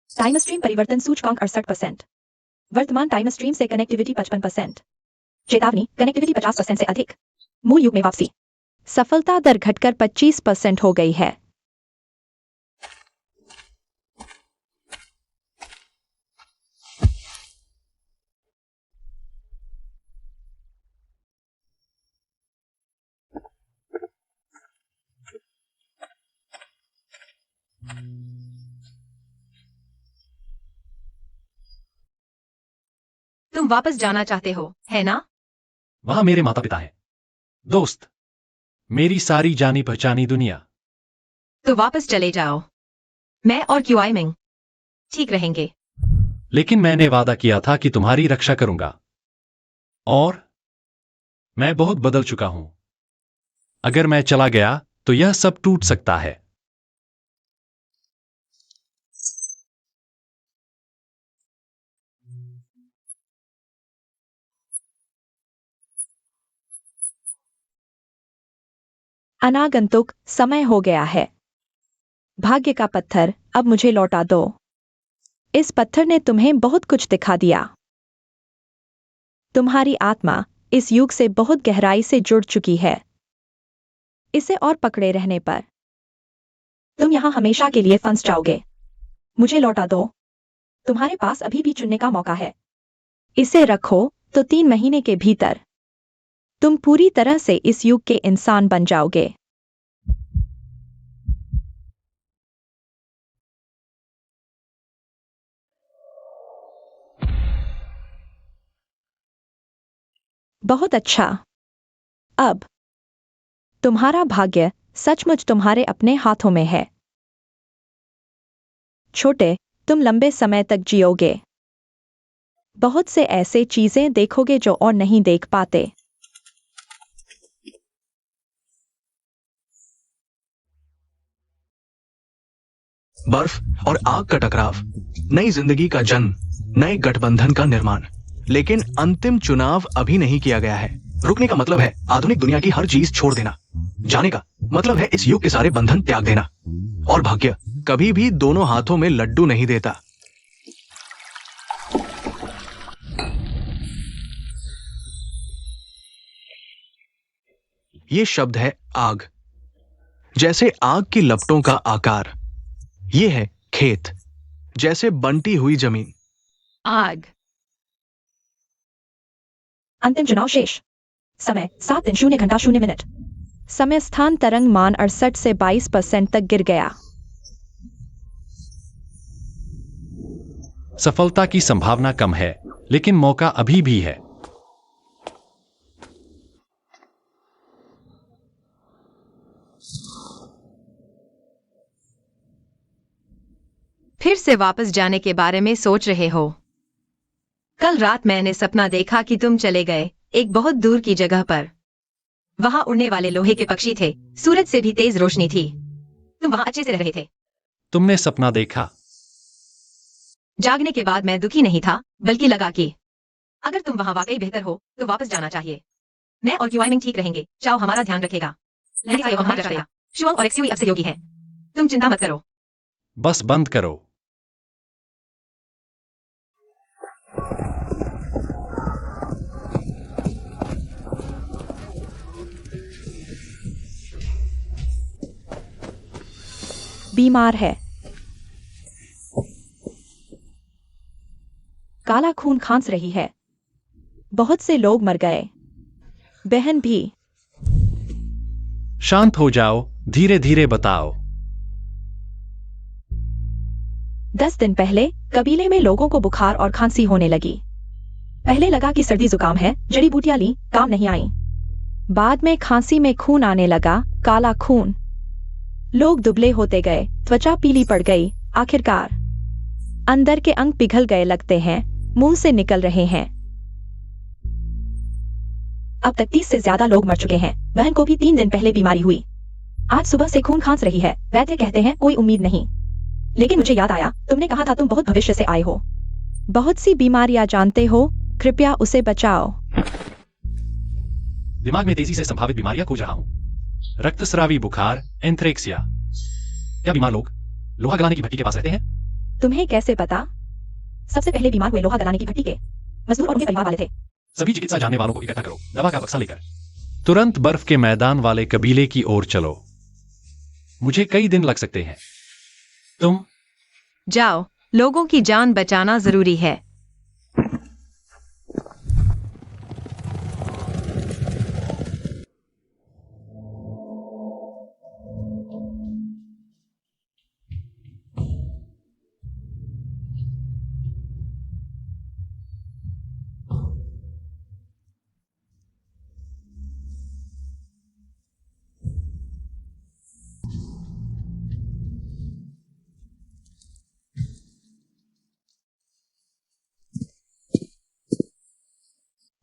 Speaker 4: टाइम स्ट्रीम परिवर्तन सूचकांक 68%। वर्तमान टाइम स्ट्रीम से कनेक्टिविटी 55%। चेतावनी, कनेक्टिविटी 50% से अधिक। मूल युग में वापसी।
Speaker 5: सफलता दर घटकर 25% हो गई है।
Speaker 3: तुम वापस जाना चाहते हो, है ना?
Speaker 2: वहां मेरे माता पिता हैं, दोस्त, मेरी सारी जानी पहचानी दुनिया।
Speaker 3: तो वापस चले जाओ। मैं और क्यूआईमिंग ठीक रहेंगे।
Speaker 2: लेकिन मैंने वादा किया था कि तुम्हारी रक्षा करूंगा, और मैं बहुत बदल चुका हूं। अगर मैं चला गया तो यह सब टूट सकता है।
Speaker 5: अनागंतुक समय हो गया है। भाग्य का पत्थर अब मुझे लौटा दो। इस पत्थर ने तुम्हें बहुत कुछ दिखा दिया। तुम्हारी आत्मा इस युग से बहुत गहराई से जुड़ चुकी है। इसे और पकड़े रहने पर
Speaker 4: तुम यहाँ हमेशा के लिए फंस जाओगे। मुझे लौटा दो। तुम्हारे पास अभी भी चुनने का मौका है।
Speaker 5: इसे रखो तो 3 महीने के भीतर तुम पूरी तरह से इस युग के इंसान बन जाओगे। बहुत अच्छा। अब तुम्हारा भाग्य सचमुच तुम्हारे अपने हाथों में है। छोटे, तुम लंबे समय तक जियोगे। बहुत से ऐसे चीजें देखोगे जो और नहीं देख पाते।
Speaker 1: बर्फ और आग का टकराव, नई जिंदगी का जन्म, नए गठबंधन का निर्माण। लेकिन अंतिम चुनाव अभी नहीं किया गया है। रुकने का मतलब है आधुनिक दुनिया की हर चीज छोड़ देना। जाने का मतलब है इस युग के सारे बंधन त्याग देना। और भाग्य कभी भी दोनों हाथों में लड्डू नहीं देता। ये शब्द है आग। जैसे आग की लपटों का आकार। ये है खेत, जैसे बंटी हुई जमीन।
Speaker 3: आग।
Speaker 4: अंतिम चुनाव शेष। समय 7 दिन 0 घंटा 0 मिनट।
Speaker 5: समय स्थान तरंग मान 68 से 22% तक गिर गया।
Speaker 2: सफलता की संभावना कम है, लेकिन मौका अभी भी है।
Speaker 3: फिर से वापस जाने के बारे में सोच रहे हो? कल रात मैंने सपना देखा कि तुम चले गए एक बहुत दूर की जगह पर। वहां उड़ने वाले लोहे के पक्षी थे, सूरज से भी तेज रोशनी थी। तुम वहां अच्छे से रह रहे थे।
Speaker 2: तुमने सपना देखा?
Speaker 3: जागने के बाद मैं दुखी नहीं था, बल्कि लगा कि अगर तुम वहां वाकई बेहतर हो तो वापस जाना चाहिए। मैं और क्यूआइमिंग ठीक रहेंगे। चाओ हमारा ध्यान रखेगा। शुआंग और एक्सयूई अब सहयोगी है। तुम चिंता मत करो।
Speaker 2: बस बंद करो।
Speaker 5: बीमार है।
Speaker 4: काला खून खांस रही है।
Speaker 5: बहुत से लोग मर गए। बहन भी।
Speaker 2: शांत हो जाओ, धीरे धीरे बताओ।
Speaker 4: 10 दिन पहले कबीले में लोगों को बुखार और खांसी होने लगी। पहले लगा कि सर्दी जुकाम है, जड़ी बूटियां ली, काम नहीं आई।
Speaker 5: बाद में खांसी में खून आने लगा, काला खून। लोग दुबले होते गए, त्वचा पीली पड़ गई। आखिरकार अंदर के अंग पिघल गए लगते हैं, मुंह से निकल रहे हैं।
Speaker 4: अब तक 30 से ज्यादा लोग मर चुके हैं। बहन को भी 3 दिन पहले बीमारी हुई। आज सुबह से खून खांस रही है। वैद्य कहते हैं कोई उम्मीद नहीं। लेकिन मुझे याद आया, तुमने कहा था तुम बहुत भविष्य से आए हो।
Speaker 5: बहुत सी बीमारियां जानते हो, कृपया उसे बचाओ।
Speaker 2: दिमाग में तेजी से संभावित बीमारियां खोज रहा हूं। रक्तस्रावी बुखार, एंथ्रेक्सिया। क्या बीमार लोग लोहा गलाने की भट्टी के पास रहते हैं?
Speaker 5: तुम्हें कैसे पता?
Speaker 4: सबसे पहले बीमार हुए लोहा गलाने की भट्टी के मजदूर और उनके परिवार वाले थे।
Speaker 2: सभी चिकित्सा जानने वालों को इकट्ठा करो, दवा का बक्सा लेकर। तुरंत बर्फ के मैदान वाले कबीले की ओर चलो। मुझे कई दिन लग सकते हैं। तुम
Speaker 3: जाओ, लोगों की जान बचाना जरूरी है।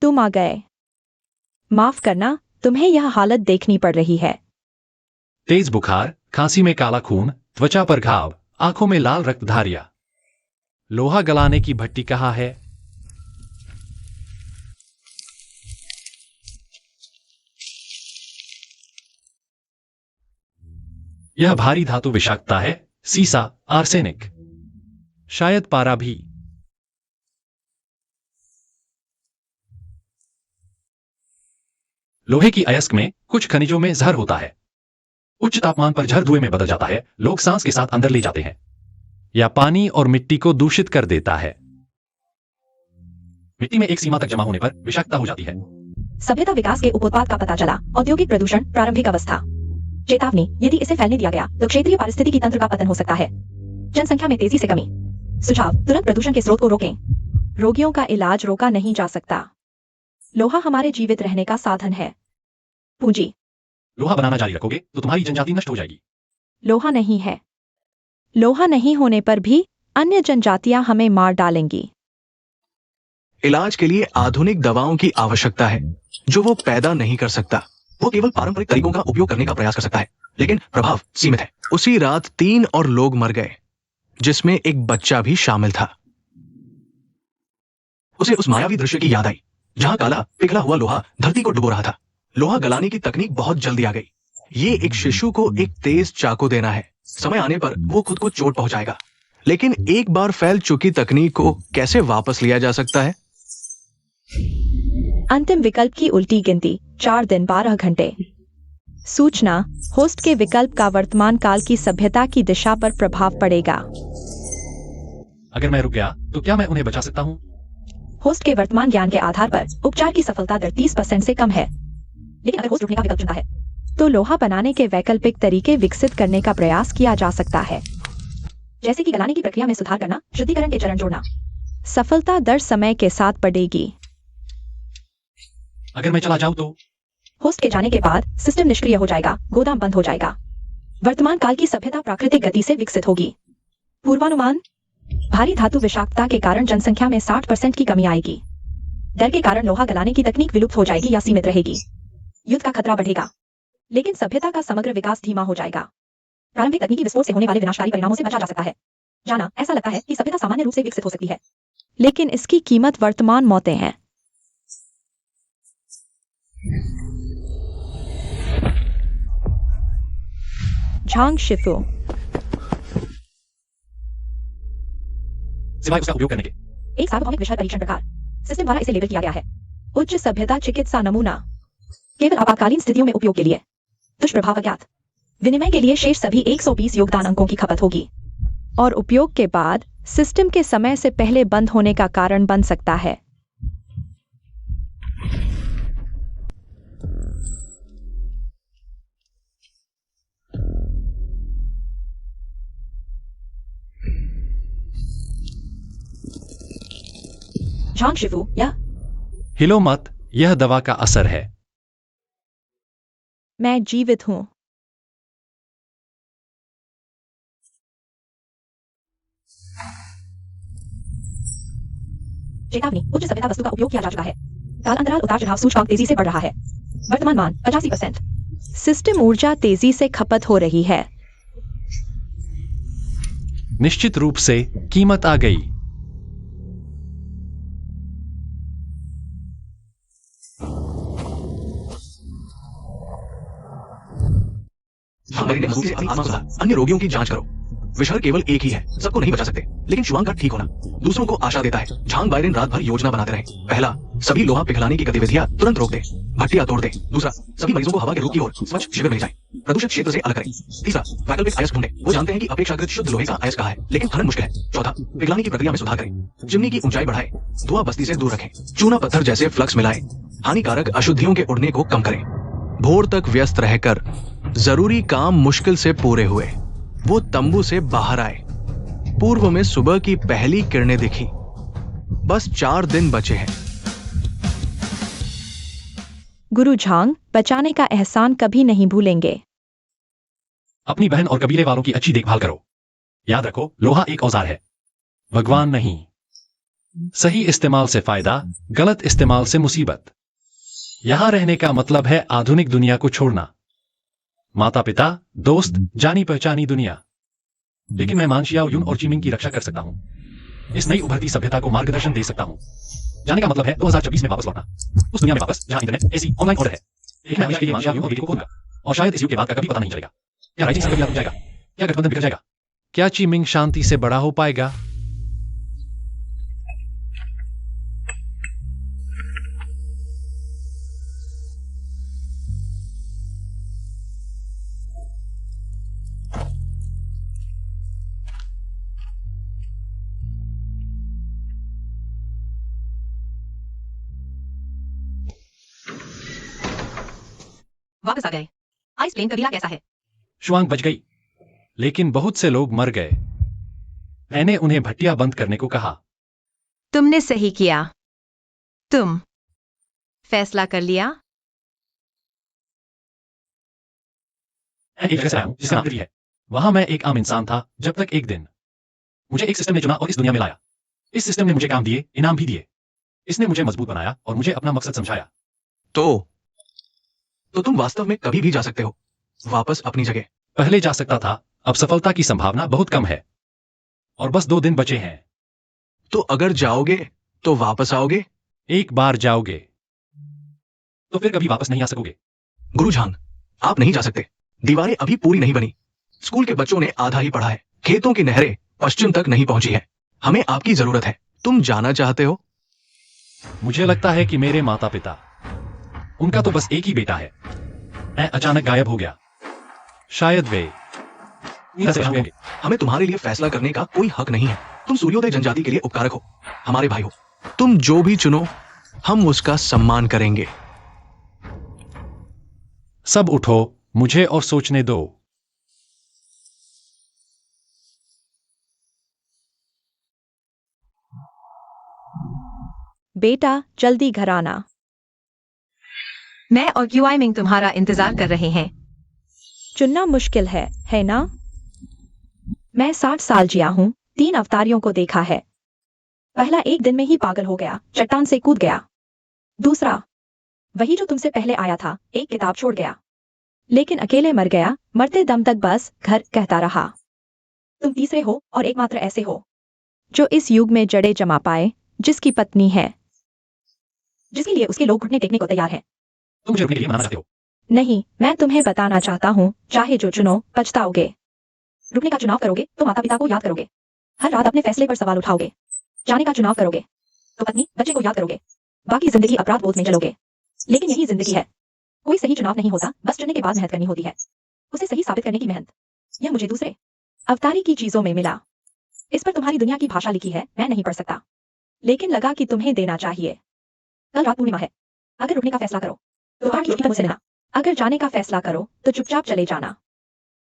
Speaker 5: तुम आ गए। माफ करना, तुम्हें यह हालत देखनी पड़ रही है।
Speaker 2: तेज बुखार, खांसी में काला खून, त्वचा पर घाव, आंखों में लाल रक्तधारियां। लोहा गलाने की भट्टी कहाँ है? यह भारी धातु विषाक्तता है, सीसा, आर्सेनिक। शायद पारा भी। लोहे की अयस्क में कुछ खनिजों में जहर होता है। उच्च तापमान पर जहर धुएं में बदल जाता है, लोग सांस के साथ अंदर ले जाते हैं, या पानी और मिट्टी को दूषित कर देता है। मिट्टी में एक सीमा तक जमा होने पर विषाक्तता हो जाती है।
Speaker 4: सभ्यता विकास के उपोत्पाद का पता चला। औद्योगिक प्रदूषण प्रारंभिक अवस्था। चेतावनी, यदि इसे फैलने दिया गया तो क्षेत्रीय पारिस्थितिकी तंत्र का पतन हो सकता है। जनसंख्या में तेजी से कमी। सुझाव, तुरंत प्रदूषण के स्रोत को रोकें।
Speaker 5: रोगियों का इलाज रोका नहीं जा सकता। लोहा हमारे जीवित रहने का साधन है। पूंजी।
Speaker 2: लोहा बनाना जारी रखोगे तो तुम्हारी जनजाति नष्ट हो जाएगी।
Speaker 5: लोहा नहीं है। लोहा नहीं होने पर भी अन्य जनजातियां हमें मार डालेंगी।
Speaker 1: इलाज के लिए आधुनिक दवाओं की आवश्यकता है जो वो पैदा नहीं कर सकता। वो केवल पारंपरिक तरीकों का उपयोग करने का प्रयास कर सकता है, लेकिन प्रभाव सीमित है। उसी रात 3 और लोग मर गए, जिसमें एक बच्चा भी शामिल था। उसे उस मायावी दृश्य की याद आई जहां काला पिघला हुआ लोहा धरती को डुबो रहा था। लोहा गलाने की तकनीक बहुत जल्दी आ गई। ये एक शिशु को एक तेज चाकू देना है। समय आने पर वो खुद को चोट पहुंचाएगा, लेकिन एक बार फैल चुकी तकनीक को कैसे वापस लिया जा सकता है?
Speaker 5: अंतिम विकल्प की उल्टी गिनती, 4 दिन 12 घंटे। सूचना, होस्ट के विकल्प का वर्तमान काल की सभ्यता की दिशा पर प्रभाव पड़ेगा।
Speaker 2: अगर मैं रुक गया तो क्या मैं उन्हें बचा सकता हूँ?
Speaker 4: होस्ट के वर्तमान ज्ञान के आधार पर उपचार की सफलता दर 30% से कम है। लेकिन अगर होस्ट रुकने का विकल्प चुनता है
Speaker 5: तो लोहा बनाने के वैकल्पिक तरीके विकसित करने का प्रयास किया जा सकता है,
Speaker 4: जैसे कि गलाने की प्रक्रिया में सुधार करना, शुद्धिकरण के चरण जोड़ना।
Speaker 5: सफलता दर समय के साथ बढ़ेगी।
Speaker 2: अगर मैं चला जाऊं तो?
Speaker 4: होस्ट के जाने के बाद सिस्टम निष्क्रिय हो जाएगा, गोदाम बंद हो जाएगा। वर्तमान काल की सभ्यता प्राकृतिक गति से विकसित होगी। पूर्वानुमान, भारी धातु विषाक्तता के कारण जनसंख्या में 60% की कमी आएगी। डर के कारण लोहा गलाने की तकनीक विलुप्त हो जाएगी या सीमित रहेगी। युद्ध का खतरा बढ़ेगा, लेकिन सभ्यता का समग्र विकास धीमा हो जाएगा। प्रारंभिक तकनीकी विस्फोट से होने वाले विनाशकारी परिणामों से बचा जा सकता है। जाना, ऐसा लगता है कि सभ्यता सामान्य रूप से विकसित हो सकती है,
Speaker 5: लेकिन इसकी कीमत वर्तमान मौतें हैं। झांग शिफू।
Speaker 2: सिवाय उसका उपयोग करने के।
Speaker 4: एक सार्वभौमिक विषय परीक्षण प्रकार। सिस्टम द्वारा इसे लेबल किया गया है।
Speaker 5: उच्च सभ्यता चिकित्सा नमूना।
Speaker 4: केवल आपातकालीन स्थितियों में उपयोग के लिए। दुष्प्रभाव अज्ञात। विनिमय के लिए शेष सभी 120 योगदान अंकों की खपत होगी।
Speaker 5: और उपयोग के बाद सिस्टम के समय से पहले बंद होने का कारण बन सकता है।
Speaker 4: झांग शिफू या
Speaker 2: हिलो मत, यह दवा का असर है।
Speaker 5: मैं जीवित हूं।
Speaker 4: चेतावनी, उच्च सभ्यता वस्तु का उपयोग किया जा चुका है। काल अंतराल उतार चढ़ाव सूचकांक तेजी से बढ़ रहा है। वर्तमान मान 85%।
Speaker 5: सिस्टम ऊर्जा तेजी से खपत हो रही है।
Speaker 2: निश्चित रूप से कीमत आ गई।
Speaker 1: अन्य रोगियों की जांच करो। विषय केवल एक ही है, सबको नहीं बचा सकते, लेकिन शुभांग का ठीक होना दूसरों को आशा देता है। झांग बायरन रात भर योजना बनाते रहे। पहला, सभी लोहा पिघलाने की गतिविधियां तुरंत रोक दे, भट्टियां तोड़ दे। दूसरा, सभी मरीजों को हवा के रूप की ओर स्वच्छ शिविर मिल जाए, प्रदूषित क्षेत्र से अलग करें। तीसरा, वैकल्पिक अयस्क ढूंढे। वो जानते हैं कि अपेक्षाकृत शुद्ध लोहे का अयस्क कहाँ है, लेकिन खनन मुश्किल है। चौथा, पिघलाने की प्रक्रिया में सुधार करें, चिमनी की ऊंचाई बढ़ाए, धुआं बस्ती से दूर रखें, चूना पत्थर जैसे फ्लक्स मिलाए, हानिकारक अशुद्धियों के उड़ने को कम करें। भोर तक व्यस्त रहकर जरूरी काम मुश्किल से पूरे हुए। वो तंबू से बाहर आए। पूर्व में सुबह की पहली किरणें दिखी। बस 4 दिन बचे हैं।
Speaker 5: गुरु झांग बचाने का एहसान कभी नहीं भूलेंगे।
Speaker 2: अपनी बहन और कबीले वालों की अच्छी देखभाल करो। याद रखो, लोहा एक औजार है, भगवान नहीं। सही इस्तेमाल से फायदा, गलत इस्तेमाल से मुसीबत। यहां रहने का मतलब है आधुनिक दुनिया को छोड़ना। माता पिता, दोस्त, जानी पहचानी दुनिया। लेकिन मैं मान शियाओ युन और चीमिंग की रक्षा कर सकता हूं। इस नई उभरती सभ्यता को मार्गदर्शन दे सकता हूं। जाने का मतलब है 2024 में वापस लौटना, उस दुनिया में वापस जहां इंटरनेट, एसी, ऑनलाइन ऑर्डर है। लेकिन मैं हमेशा के लिए मान शियाओ युन और वीडियो को खोलूंगा, और शायद इस युग के बाद का कभी पता नहीं चलेगा। क्या राइजिंग सन कभी रुक जाएगा? क्या गठबंधन बिखर जाएगा? क्या चीमिंग शांति से बड़ा हो पाएगा?
Speaker 3: वापस आ गए। आइस प्लेन कबीला कैसा है?
Speaker 2: शुआंग बच गई, लेकिन बहुत से लोग मर गए। मैंने उन्हें भट्टियां बंद करने को कहा।
Speaker 3: तुमने सही किया। तुम फैसला कर लिया?
Speaker 2: मैं एक जगह से आया हूं जिसका नाम पृथ्वी है। वहां मैं एक आम इंसान था जब तक एक दिन मुझे एक सिस्टम ने चुना और इस दुनिया में लाया। इस सिस्टम ने मुझे काम दिए, इनाम भी दिए। इसने मुझे मजबूत बनाया और मुझे अपना मकसद समझाया।
Speaker 1: तो तुम वास्तव में कभी भी जा सकते हो वापस अपनी जगह।
Speaker 2: पहले जा सकता था, अब सफलता की संभावना बहुत कम है और बस 2 दिन बचे हैं।
Speaker 1: तो अगर जाओगे तो वापस आओगे?
Speaker 2: एक बार जाओगे तो फिर कभी वापस नहीं आ सकोगे।
Speaker 1: गुरु झांग, आप नहीं जा सकते। दीवारें अभी पूरी नहीं बनी। स्कूल के बच्चों ने आधा ही पढ़ा है। खेतों की नहरें पश्चिम तक नहीं पहुंची है। हमें आपकी जरूरत है। तुम जाना चाहते हो?
Speaker 2: मुझे लगता है कि मेरे माता पिता, उनका तो बस एक ही बेटा है। मैं अचानक गायब हो गया। शायद वे
Speaker 1: हमें तुम्हारे लिए फैसला करने का कोई हक नहीं है। तुम सूर्योदय जनजाति के लिए उपकारक हो, हमारे भाई हो। तुम जो भी चुनो हम उसका सम्मान करेंगे।
Speaker 2: सब उठो, मुझे और सोचने दो।
Speaker 5: बेटा जल्दी घर आना।
Speaker 3: मैं और क्यूआई मिंग तुम्हारा इंतजार कर रहे हैं।
Speaker 5: चुनना मुश्किल है ना? मैं 60 साल जिया हूं, 3 अवतारियों को देखा है। पहला एक दिन में ही पागल हो गया, चट्टान से कूद गया। दूसरा वही जो तुमसे पहले आया था, एक किताब छोड़ गया, लेकिन अकेले मर गया। मरते दम तक बस घर कहता रहा। तुम तीसरे हो और एकमात्र ऐसे हो जो इस युग में जड़े जमा पाए, जिसकी पत्नी है,
Speaker 4: जिसके लिए उसके लोग घुटने टेकने को तैयार हैं।
Speaker 2: तुम मुझे रुकने के लिए मनाना चाहते हो।
Speaker 5: नहीं, मैं तुम्हें बताना चाहता हूँ, चाहे जो चुनो पछताओगे।
Speaker 4: रुकने का चुनाव करोगे तो माता पिता को याद करोगे, हर रात अपने फैसले पर सवाल उठाओगे। जाने का चुनाव करोगे तो पत्नी बच्चे को याद करोगे, बाकी जिंदगी अपराध बोध में जलोगे। लेकिन यही जिंदगी है। कोई सही चुनाव नहीं होता, बस चुनने के बाद मेहनत करनी होती है, उसे सही साबित करने की मेहनत। यह मुझे दूसरे
Speaker 5: अवतारी की चीजों में मिला।
Speaker 4: इस पर तुम्हारी दुनिया की भाषा लिखी है, मैं नहीं पढ़ सकता।
Speaker 5: लेकिन लगा कि तुम्हें देना चाहिए।
Speaker 4: कल रात पूर्णिमा है। अगर रुकने का फैसला करो तो बाहर की छुट्टी पर मुझसे मिलना।
Speaker 5: अगर जाने का फैसला करो तो चुपचाप चले जाना।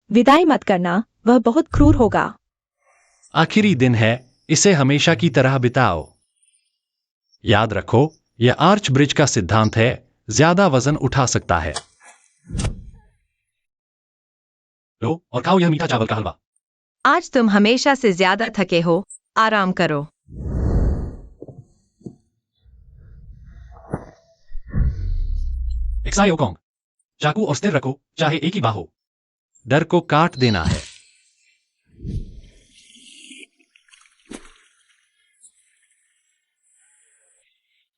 Speaker 5: विदाई मत करना, वह बहुत क्रूर होगा।
Speaker 2: आखिरी दिन है, इसे हमेशा की तरह बिताओ। याद रखो, यह आर्च ब्रिज का सिद्धांत है, ज्यादा वजन उठा सकता है। लो और खाओ यह मीठा चावल का हलवा।
Speaker 3: आज तुम हमेशा से ज्यादा थके हो, आराम करो।
Speaker 2: एक्साई ओकोंग, चाकू और स्थिर रखो, चाहे एक ही बाह हो। डर को काट देना है।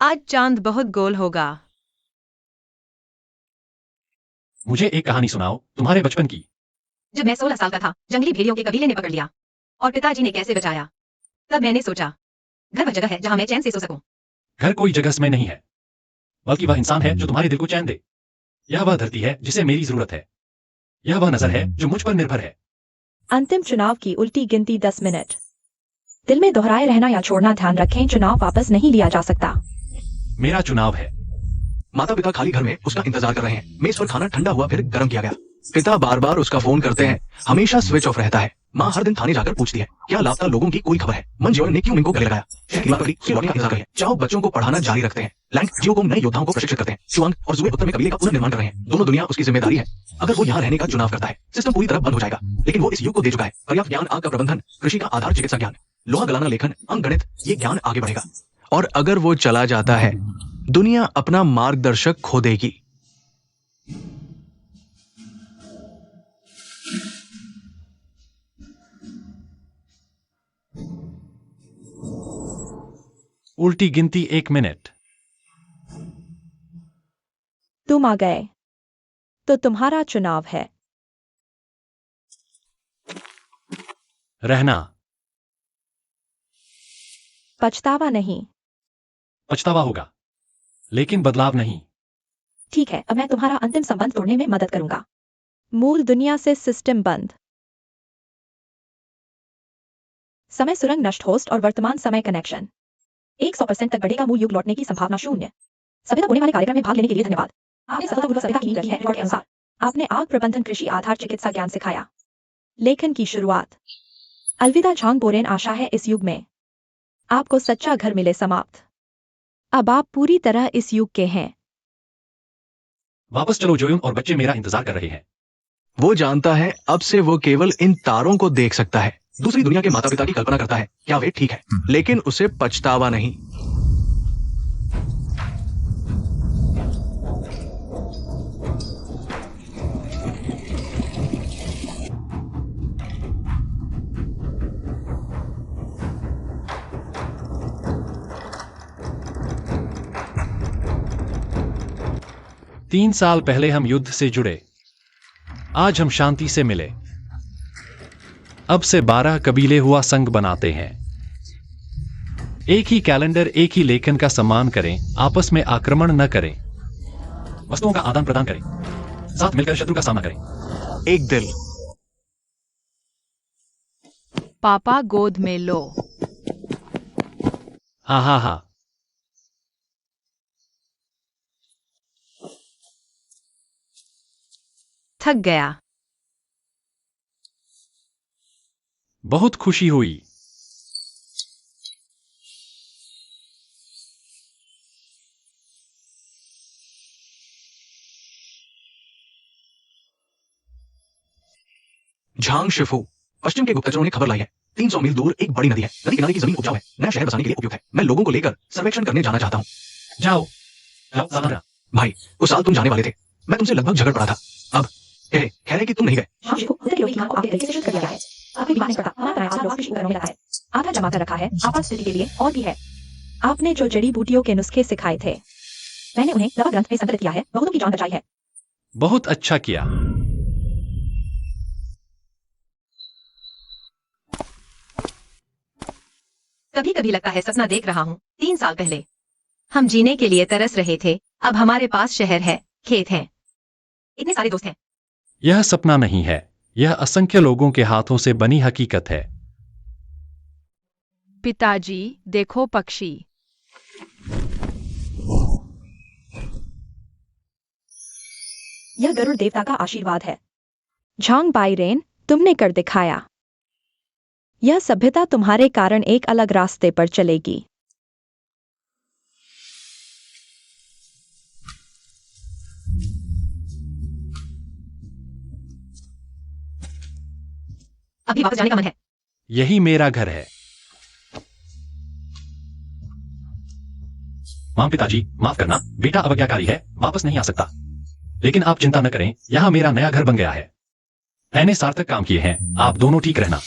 Speaker 3: आज चांद बहुत गोल होगा।
Speaker 2: मुझे एक कहानी सुनाओ, तुम्हारे बचपन की।
Speaker 3: जब मैं 16 साल का था, जंगली भेड़ियों के कबीले ने पकड़ लिया और पिताजी ने कैसे बचाया। तब मैंने सोचा, घर वह जगह है जहां मैं चैन से सो सकूं।
Speaker 2: घर कोई जगह में नहीं है, बल्कि वह इंसान है जो तुम्हारे दिल को चैन दे। यह वह धरती है जिसे मेरी जरूरत है। यह वह नजर है जो मुझ पर निर्भर है।
Speaker 5: अंतिम चुनाव की उल्टी गिनती 10 मिनट।
Speaker 4: दिल में दोहराए रहना या छोड़ना, ध्यान रखें चुनाव वापस नहीं लिया जा सकता।
Speaker 2: मेरा चुनाव है।
Speaker 1: माता पिता खाली घर में उसका इंतजार कर रहे हैं। मेज पर खाना ठंडा हुआ फिर गर्म किया गया। पिता बार बार उसका फोन करते हैं, हमेशा स्विच ऑफ रहता है। माँ हर दिन थाने जाकर पूछती है, क्या लापता लोगों की कोई खबर है। मन जियो ने क्यों इनको गले लगाया, लौटने का इंतजार कर रहे हैं। चाओ बच्चों को पढ़ाना जारी रखते हैं। लैंग जियो को नए योद्धाओं को प्रशिक्षित करते हैं। शुआंग और जुए उत्तर में कबीले का पुनर्निर्माण कर रहे हैं। दोनों दुनिया उसकी जिम्मेदारी है। अगर वो यहाँ रहने का चुनाव करता है, सिस्टम पूरी तरह बंद हो जाएगा, लेकिन वो इस युग को दे चुका है। पर्याप्त ज्ञान, आग का प्रबंधन, कृषि का आधार, चिकित्सा ज्ञान, लोहा गलाना, लेखन, अंक गणित, ये ज्ञान आगे बढ़ेगा। और अगर वो चला जाता है, दुनिया अपना मार्गदर्शक खो देगी।
Speaker 2: उल्टी गिनती 1 मिनट।
Speaker 5: तुम आ गए, तो तुम्हारा चुनाव है।
Speaker 2: रहना।
Speaker 5: पछतावा नहीं।
Speaker 2: पछतावा होगा, लेकिन बदलाव नहीं।
Speaker 4: ठीक है, अब मैं तुम्हारा अंतिम संबंध तोड़ने में मदद करूंगा।
Speaker 5: मूल दुनिया से सिस्टम बंद।
Speaker 4: समय सुरंग नष्ट, होस्ट और वर्तमान समय कनेक्शन। 100% तक बढ़ेगा, मूल युग लौटने की संभावना 0। सभ्यता होने वाले कार्यक्रम में भाग लेने के लिए धन्यवाद। आपने सफलतापूर्वक सभ्यता की नींव रखी है रिकॉर्ड के अनुसार। आपने आग प्रबंधन कृषि आधार चिकित्सा ज्ञान सिखाया। लेखन की शुरुआत। अलविदा झांग बोरेन, आशा है इस युग में आपको सच्चा घर मिले। समाप्त।
Speaker 5: अब आप पूरी तरह इस युग के हैं।
Speaker 2: वापस चलो, जोयुन और बच्चे मेरा इंतजार कर रहे हैं।
Speaker 1: वो जानता है अब से वो केवल इन तारों को देख सकता है, दूसरी दुनिया के माता पिता की कल्पना करता है। क्या वे ठीक है? लेकिन उसे पछतावा नहीं।
Speaker 2: तीन साल पहले हम युद्ध से जुड़े, आज हम शांति से मिले। अब से 12 कबीले हुआ संघ बनाते हैं। एक ही कैलेंडर, एक ही लेखन का सम्मान करें, आपस में आक्रमण न करें, वस्तुओं का आदान प्रदान करें, साथ मिलकर शत्रु का सामना करें।
Speaker 1: एक दिल।
Speaker 5: पापा गोद में लो।
Speaker 2: हा हा हा।
Speaker 3: थक गया।
Speaker 2: बहुत खुशी हुई।
Speaker 1: झांग शिफू, पश्चिम के गुप्तचरों ने खबर लाई है। 300 मील दूर एक बड़ी नदी है। नदी किनारे की जमीन उपजाऊ है, नया शहर बसाने के लिए उपयुक्त है। मैं लोगों को लेकर सर्वेक्षण करने जाना चाहता हूँ।
Speaker 2: जाओ, जाओ, सावधान।
Speaker 1: भाई, उस साल तुम जाने वाले थे, मैं तुमसे लगभग झगड़ पड़ा था। अब खैर है कि तुम नहीं गए।
Speaker 4: हाँ शिफू, उत्तर की खान को आपके तरीके से शुद्ध कर दिया है। अब कोई बीमार नहीं पड़ता। हमारा तरह लोग कृषि उपकरणों में लगा है, आधा जमा कर रखा है आपात स्थिति के लिए, और भी है। आपने जो जड़ी बूटियों के नुस्खे सिखाए थे, मैंने उन्हें दवा ग्रंथ में संकलित किया है। बहुतों की जान बचाई है।
Speaker 2: बहुत अच्छा किया।
Speaker 3: कभी कभी लगता है सपना देख रहा हूँ। 3 साल पहले हम जीने के लिए तरस रहे थे, अब हमारे पास शहर है, खेत हैं, इतने सारे दोस्त हैं।
Speaker 2: यह सपना नहीं है, यह असंख्य लोगों के हाथों से बनी हकीकत है।
Speaker 5: पिताजी, देखो पक्षी।
Speaker 4: यह गरुड़ देवता का आशीर्वाद है।
Speaker 5: झांग बाइरेन, तुमने कर दिखाया। यह सभ्यता तुम्हारे कारण एक अलग रास्ते पर चलेगी।
Speaker 3: अभी वापस जाने का मन है।
Speaker 2: यही मेरा घर है। मां, पिताजी माफ करना, बेटा अवज्ञाकारी है, वापस नहीं आ सकता। लेकिन आप चिंता न करें, यहां मेरा नया घर बन गया है। मैंने सार्थक काम किए हैं, आप दोनों ठीक रहना।